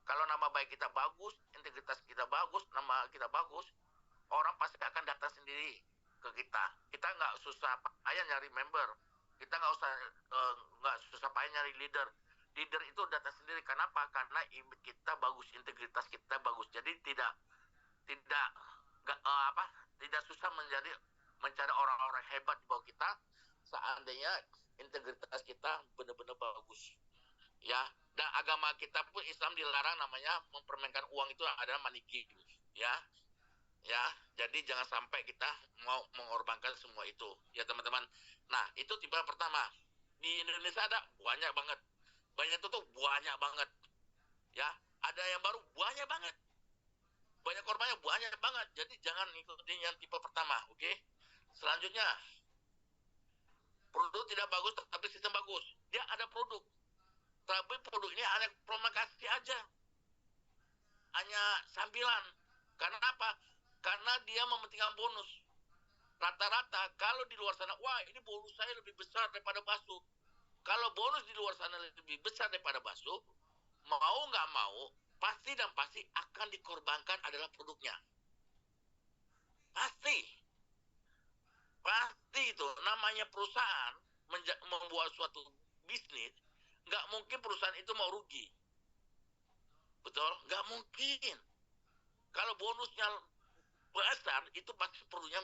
Kalau nama baik kita bagus, integritas kita bagus, nama kita bagus, orang pasti akan datang sendiri ke kita. Kita nggak susah payah nyari member, kita nggak susah payah nyari leader. Leader itu datang sendiri. Kenapa? Karena image kita bagus, integritas kita bagus. Jadi tidak susah mencari orang-orang hebat di bawah kita seandainya integritas kita benar-benar bagus. Ya, dan agama kita pun Islam dilarang namanya mempermainkan uang itu adalah money game. Ya. Jadi jangan sampai kita mau mengorbankan semua itu. Ya, teman-teman. Nah, itu tipe pertama. Di Indonesia ada banyak banget. Banyak itu tuh banyak banget. Ya, ada yang baru banyak banget. Banyak korbannya banyak banget. Jadi jangan ikutin yang tipe pertama, oke? Selanjutnya, produk tidak bagus tapi sistem bagus. Dia ada produk. Tapi produk ini hanya promokasi aja. Hanya sambilan. Karena apa? Karena dia mementingkan bonus. Rata-rata kalau di luar sana, wah ini bonus saya lebih besar daripada bakso. Kalau bonus di luar sana lebih besar daripada bakso, mau nggak mau, pasti dan pasti akan dikorbankan adalah produknya. Pasti itu. Namanya perusahaan membuat suatu bisnis, nggak mungkin perusahaan itu mau rugi. Betul? Nggak mungkin. Kalau bonusnya besar, itu pasti produknya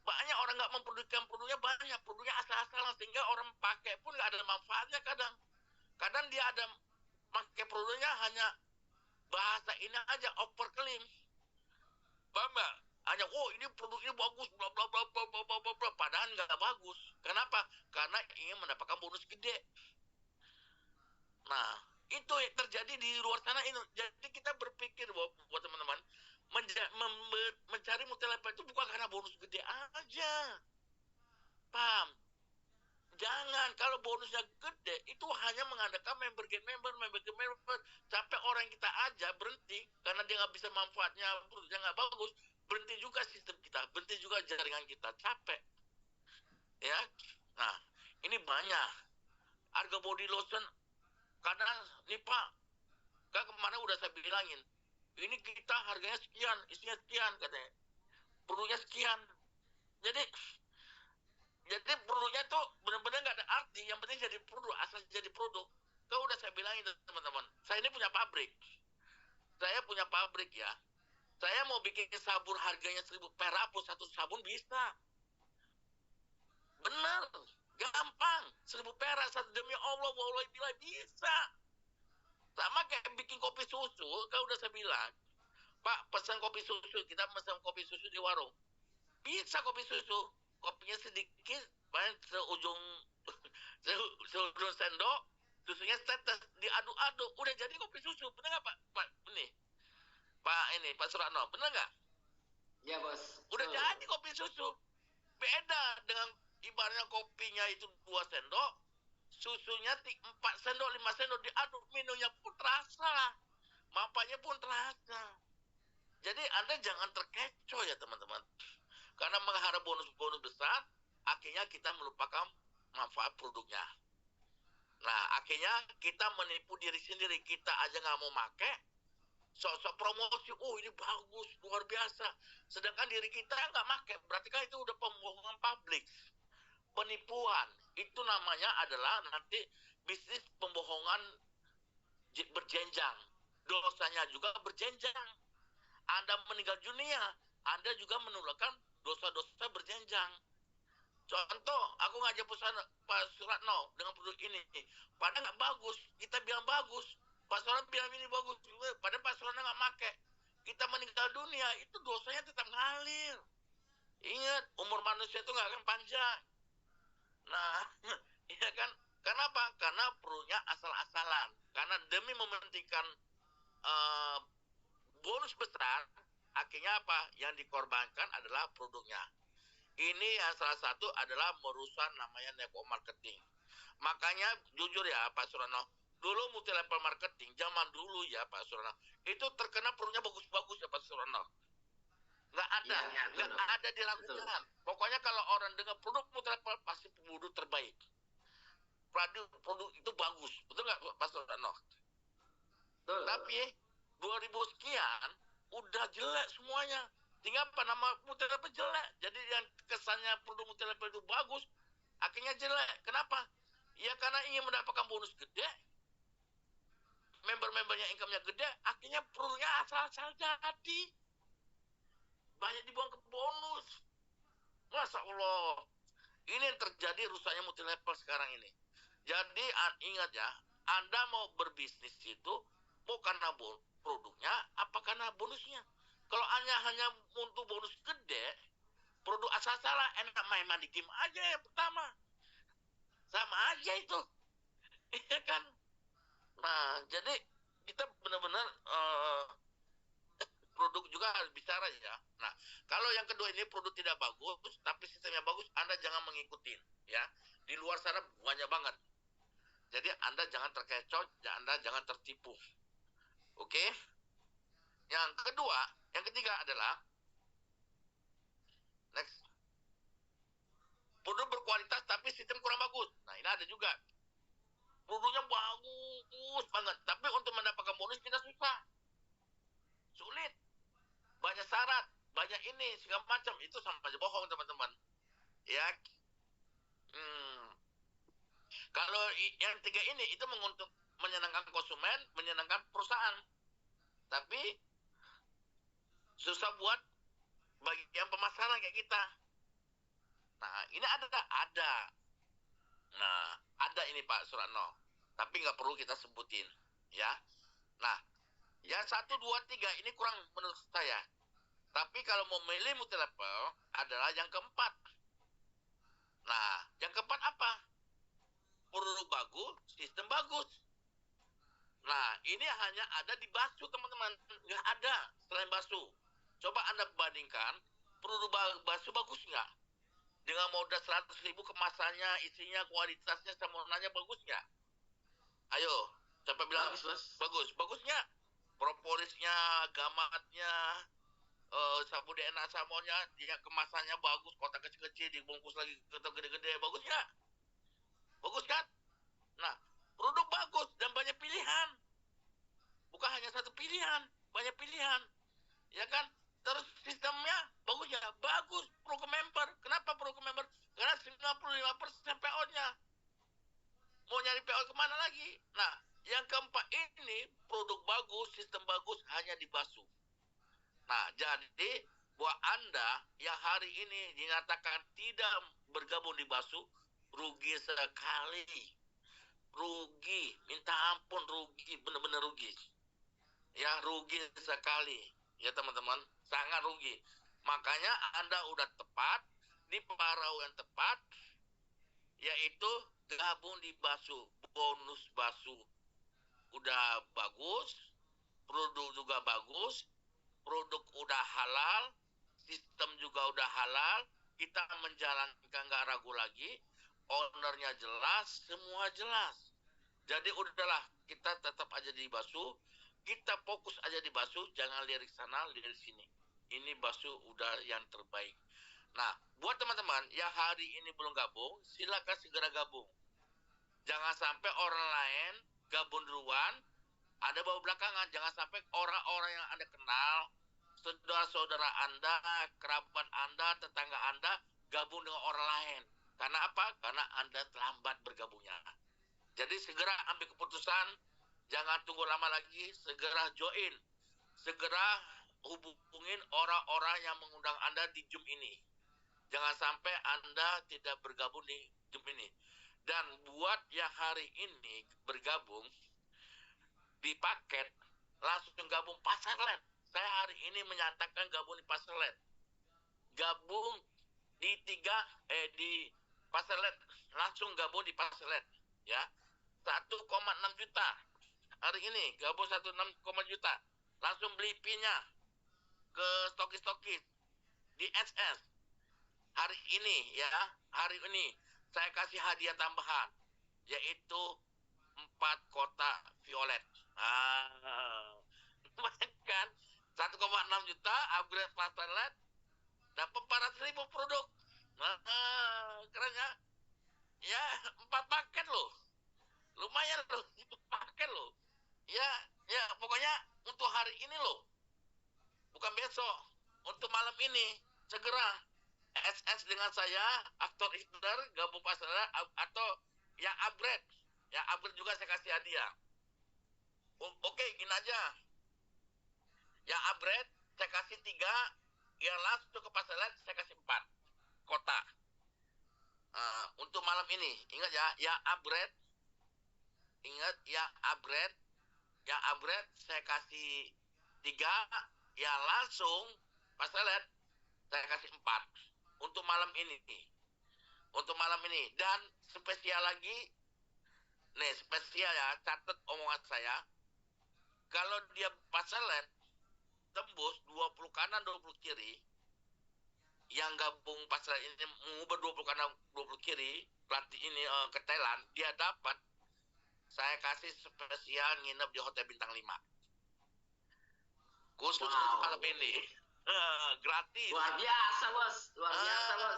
banyak. Orang nggak memproduksikan produknya banyak. Produknya asal-asalan sehingga orang pakai pun nggak ada manfaatnya kadang. Kadang dia ada pakai produknya hanya bahasa ini aja, overclaim. Bamba, hanya ini produknya bagus, bla bla bla bla bla bla bla, padahal nggak bagus. Kenapa? Karena ingin mendapatkan bonus gede. Nah, itu yang terjadi di luar sana ini. Jadi kita berpikir buat teman-teman, mencari multi level itu bukan karena bonus gede aja. Paham? Jangan, kalau bonusnya gede itu hanya mengandalkan member get member. Sampai orang kita aja berhenti karena dia nggak bisa manfaatnya, produknya nggak bagus. Berhenti juga sistem kita, berhenti juga jaringan kita, capek. Ya, nah ini banyak. Harga body lotion kadang nih Pak, kan kemarin udah saya bilangin, ini kita harganya sekian, isinya sekian katanya, produknya sekian. Jadi produknya tuh benar-benar nggak ada arti. Yang penting jadi produk, asal jadi produk. Kau udah saya bilangin teman-teman, saya ini punya pabrik. Saya punya pabrik ya. Saya mau bikin sabun harganya 1.000 perak pun satu sabun bisa. Bener, gampang. 1.000 perak satu demi Allah, wallahi bila bisa. Sama kayak bikin kopi susu, kau udah saya bilang. Pak, pesan kopi susu, kita pesan kopi susu di warung. Bisa kopi susu, kopinya sedikit, banyak seujung seujung sendok, susunya tetes, diaduk-aduk, udah jadi kopi susu. Bener nggak Pak? Pak Suratno, bener nggak? Iya bos. Udah jadi kopi susu. Beda dengan ibaratnya kopinya itu 2 sendok, susunya 4 sendok, 5 sendok diaduk, minumnya pun terasa. Mapanya pun terasa. Jadi Anda jangan terkecoh ya teman-teman. Karena mengharap bonus-bonus besar, akhirnya kita melupakan manfaat produknya. Nah, akhirnya kita menipu diri sendiri. Kita aja nggak mau make, sok-sok promosi, oh ini bagus, luar biasa. Sedangkan diri kita nggak make, berarti kan itu udah pembohongan publik. Penipuan, itu namanya adalah nanti bisnis pembohongan berjenjang. Dosanya juga berjenjang. Anda meninggal dunia, Anda juga menularkan dosa-dosa berjenjang. Contoh, aku ngajak pesan Pak Suratno dengan produk ini. Padahal nggak bagus, kita bilang bagus. Pak Suratno bilang ini bagus, padahal Pak Suratno nggak make. Kita meninggal dunia, itu dosanya tetap ngalir. Ingat, umur manusia itu nggak akan panjang. Nah, iya kan? Kenapa? Karena perlunya asal-asalan. Karena demi mementingkan bonus besar, akhirnya apa? Yang dikorbankan adalah produknya. Ini yang salah satu adalah merusak namanya network marketing. Makanya jujur ya Pak Suratno, dulu multi level marketing zaman dulu ya Pak Suratno, itu terkena produknya bagus-bagus ya Pak Suratno. Nggak ada, nggak ada diragukan. Pokoknya kalau orang dengar produk multi level pasti produk terbaik. Produk itu bagus, betul nggak Pak Suratno? Tapi 2000 sekian udah jelek semuanya. Tinggal apa nama multi-level jelek. Jadi yang kesannya produk multi-level itu bagus, akhirnya jelek. Kenapa? Ya karena ingin mendapatkan bonus gede, member-membernya income-nya gede, akhirnya produknya asal-asal jadi. Banyak dibuang ke bonus. Masya Allah. Ini yang terjadi rusaknya multi-level sekarang ini. Jadi ingat ya, Anda mau berbisnis itu, mau karena produknya, apa karena bonusnya? Kalau hanya untuk bonus gede, produk asal-asalan, enak main di game aja yang pertama. Sama aja itu. Iya kan? Nah, jadi kita benar-benar produk juga harus bicara ya. Nah, kalau yang kedua ini produk tidak bagus, tapi sistemnya bagus, Anda jangan mengikutin. Ya, di luar sana banyak banget. Jadi Anda jangan terkecoh, Anda jangan tertipu. Oke? Yang kedua, yang ketiga adalah next. Produk berkualitas tapi sistem kurang bagus. Nah, ini ada juga. Produknya bagus banget, tapi untuk mendapatkan bonus kita susah. Sulit. Banyak syarat, banyak ini, segala macam. Itu sama aja bohong, teman-teman. Ya. Kalau yang tiga ini, itu menyenangkan konsumen, menyenangkan perusahaan. Tapi susah buat bagi yang pemasaran kayak kita. Nah, ini ada. Nah, ada ini Pak Suratno. Tapi nggak perlu kita sebutin, ya. Nah, yang 1, 2, 3 ini kurang menurut saya. Tapi kalau mau memilih multi level adalah yang keempat. Nah, yang keempat apa? Produk bagus, sistem bagus. Nah, ini hanya ada di Basu, teman-teman. Nggak ada selain Basu. Coba Anda bandingkan, produk Basu bagus nggak? Dengan modal 100.000 kemasannya, isinya, kualitasnya, samunannya bagus nggak? Ayo, siapa bilang bagus? Bagusnya? Propolisnya, gamatnya, sabun DNA samonnya, dia kemasannya bagus, kotak kecil-kecil, dibungkus lagi kotak gede-gede, bagus nggak? Bagus kan? Nah, produk bagus dan banyak pilihan. Bukan hanya satu pilihan, banyak pilihan. Ya kan? Terus sistemnya bagus ya? Bagus, program member. Kenapa program member? Karena 95% PO-nya. mau nyari PO kemana lagi? Nah, yang keempat ini produk bagus, sistem bagus hanya di Basu. Nah, jadi buat Anda yang hari ini dinyatakan tidak bergabung di Basu, rugi sekali. Rugi, minta ampun rugi, benar-benar rugi. Ya, rugi sekali. Ya teman-teman, sangat rugi. Makanya Anda udah tepat, di parau yang tepat, yaitu gabung di Basu, bonus Basu. Udah bagus, produk juga bagus, produk udah halal, sistem juga udah halal, kita menjalankan nggak ragu lagi, ownernya jelas, semua jelas. Jadi udahlah, kita tetap aja di Basu, kita fokus aja di Basu, jangan lirik sana, lirik sini. Ini Basu udah yang terbaik. Nah, buat teman-teman yang hari ini belum gabung, silakan segera gabung. Jangan sampai orang lain gabung duluan, ada bawa belakangan. Jangan sampai orang-orang yang Anda kenal, saudara-saudara Anda, kerabat Anda, tetangga Anda, gabung dengan orang lain. Karena apa? Karena Anda terlambat bergabungnya. Jadi segera ambil keputusan, jangan tunggu lama lagi, segera join. Segera hubungin orang-orang yang mengundang Anda di Zoom ini. Jangan sampai Anda tidak bergabung di Zoom ini. Dan buat yang hari ini bergabung di paket, langsung gabung Pasarlet. Saya hari ini menyatakan gabung di Pasarlet. Gabung di di Pasarlet, langsung gabung di Pasarlet. Ya, 1,6 juta. Hari ini gabung 1,6 juta. Langsung beli pinnya ke stokis-stokis di SS. Hari ini ya, hari ini saya kasih hadiah tambahan, yaitu 4 kotak violet. Kan 1,6 juta upgrade Pasarlet, dapat 400.000 produk. Keren ya? Ya, 4 paket loh. Lumayan loh, 4 paket loh. Ya, ya pokoknya untuk hari ini loh. Bukan besok. Untuk malam ini segera SS dengan saya, aktor Isdar, gabung Pasarlet, atau yang upgrade. Yang upgrade juga saya kasih hadiah. Oke, gini aja. Yang upgrade saya kasih 3, yang langsung ke Pasarlet saya kasih 4 kotak. Untuk malam ini, ingat ya, yang upgrade, ingat yang upgrade saya kasih 3, yang langsung Pasarlet saya kasih 4 untuk malam ini. Untuk malam ini. Dan spesial lagi, nih spesial ya, catat omongan saya. Kalau dia Pasarlet tembus 20 kanan 20 kiri, yang gabung Pasarlet ini mengubah 20 kanan 20 kiri, pelatih ini ke Thailand, dia dapat, saya kasih spesial nginep di Hotel Bintang 5. Khusus untuk malam ini. Gratis. Luar biasa, Bos. Luar biasa, Bos.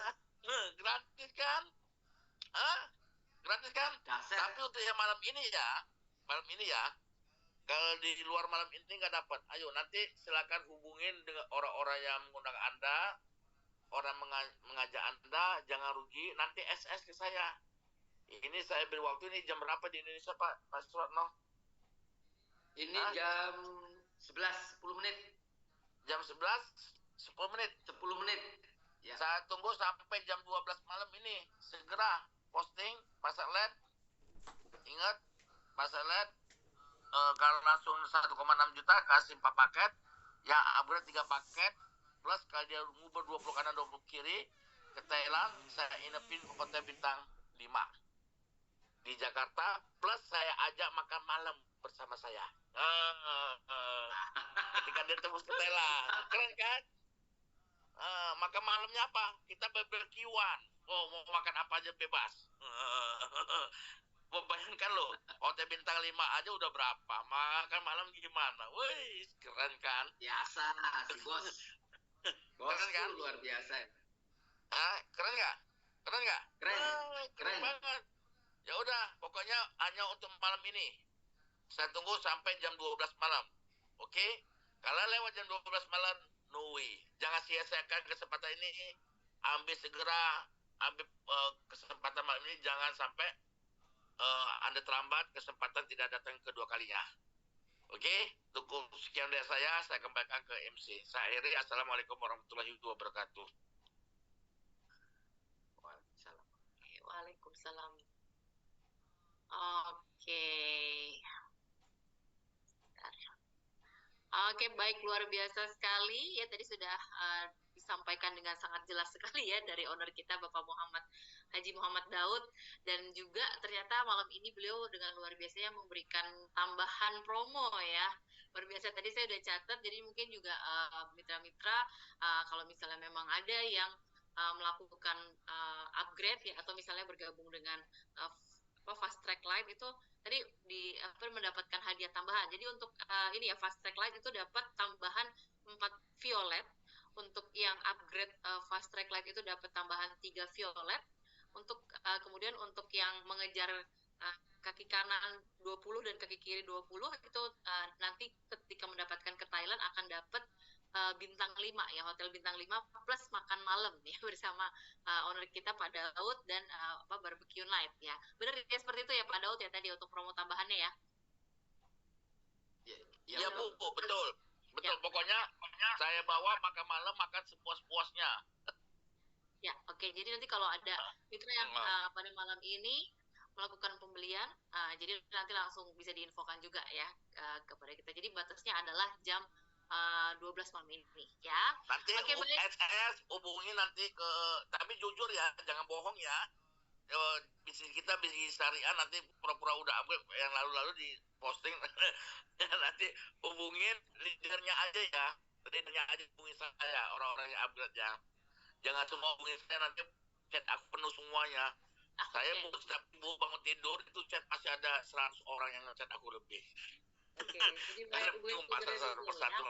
Gratis kan? Gratis kan? Dasar. Tapi untuk yang malam ini ya, kalau di luar malam ini nggak dapat. Ayo nanti silakan hubungin dengan orang-orang yang mengundang Anda, orang mengajak Anda, jangan rugi. Nanti SS ke saya. Ini saya beri waktu ini jam berapa di Indonesia, Pak? Mas Suratno? Ini jam 11, 10 menit. Jam 11, 10 menit. 10 menit. Ya. Saya tunggu sampai jam 12 malam ini. Segera posting Pasarlet. Ingat, Pasarlet kalau langsung 1,6 juta kasih 4 paket. Ya upgrade 3 paket. Plus kalau dia ngubah 20 kanan 20 kiri ke Thailand, saya inepin ke Hotel Bintang 5 di Jakarta. Plus saya ajak makan malam bersama saya. Ketika dia tembus ke Thailand. Keren kan? Makan malamnya apa? Kita barbekyuan. Oh, mau makan apa aja bebas. Bayangkan loh, Hotel Bintang 5 aja udah berapa. Makan malam gimana? Wih, keren kan? Biasa, si Bos. Bos Keren kan? luar biasa. Keren nggak? Keren nggak? Keren. Keren banget. Ya udah, pokoknya hanya untuk malam ini. Saya tunggu sampai jam 12 malam. Oke? Kalau lewat jam 12 malam, no way. Jangan sia-siakan kesempatan ini. Ambil segera, ambil kesempatan malam ini. Jangan sampai Anda terlambat, kesempatan tidak datang kedua kalinya. Oke, cukup sekian dari saya kembalikan ke MC. Saya akhiri, Assalamualaikum warahmatullahi wabarakatuh. Waalaikumsalam. Oke. Oke, baik, luar biasa sekali ya, tadi sudah disampaikan dengan sangat jelas sekali ya dari owner kita Bapak Haji Muhammad Daud, dan juga ternyata malam ini beliau dengan luar biasa memberikan tambahan promo ya. Luar biasa, tadi saya udah catat, jadi mungkin juga mitra-mitra kalau misalnya memang ada yang melakukan upgrade ya, atau misalnya bergabung dengan Fast Track Live itu tadi mendapatkan hadiah tambahan. Jadi untuk ini ya, Fast Track Live itu dapat tambahan 4 violet. Untuk yang upgrade Fast Track Live itu dapat tambahan 3 violet. Untuk kemudian untuk yang mengejar kaki kanan 20 dan kaki kiri 20 itu nanti ketika mendapatkan ke Thailand akan dapat bintang 5 ya, hotel bintang 5 plus makan malam ya bersama owner kita Pak Daud dan barbecue night ya. Benar ya, seperti itu ya Pak Daud ya tadi untuk promo tambahannya ya. Ya Bu, betul. Betul, ya. Pokoknya saya bawa makan malam, makan sepuas-puasnya. Ya, oke. Jadi nanti kalau ada mitra yang pada malam ini melakukan pembelian, jadi nanti langsung bisa diinfokan juga ya kepada kita. Jadi batasnya adalah jam 12 malam ini ya. Nanti SS hubungi nanti ke, tapi jujur ya, jangan bohong ya. Bisnis kita bisnis syariah, nanti pura-pura udah upgrade yang lalu-lalu di posting. Nanti hubungin leadernya aja ya, leadernya aja hubungin saya, orang-orang yang upgrade ya. Jangan semua hubungin saya, nanti chat aku penuh semuanya. Saya setiap bangun tidur itu chat masih ada 100 orang yang chat aku lebih. Oke, jadi persatu.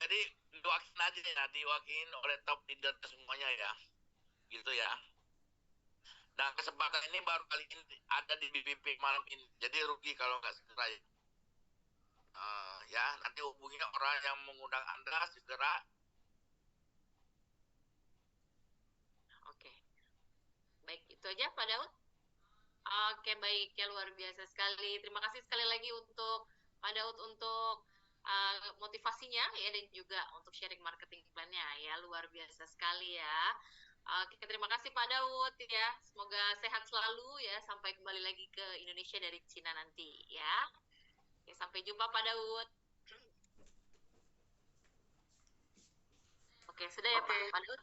Jadi diwakilin aja ya, diwakilin oleh top leader semuanya ya, gitu ya. Nah, kesempatan ini baru kali ini ada di BBP malam ini, jadi rugi kalau nggak segera ya. Ya, nanti hubungi orang yang mengundang Anda segera. Oke, baik, itu aja Pak Daud. Oke, baik ya, luar biasa sekali. Terima kasih sekali lagi untuk Pak Daud untuk motivasinya ya, dan juga untuk sharing marketing plan-nya ya, luar biasa sekali ya. Oke, terima kasih Pak Daud ya. Semoga sehat selalu ya, sampai kembali lagi ke Indonesia dari Cina nanti ya. Oke, sampai jumpa Pak Daud. Oke, sudah ya Pak Daud.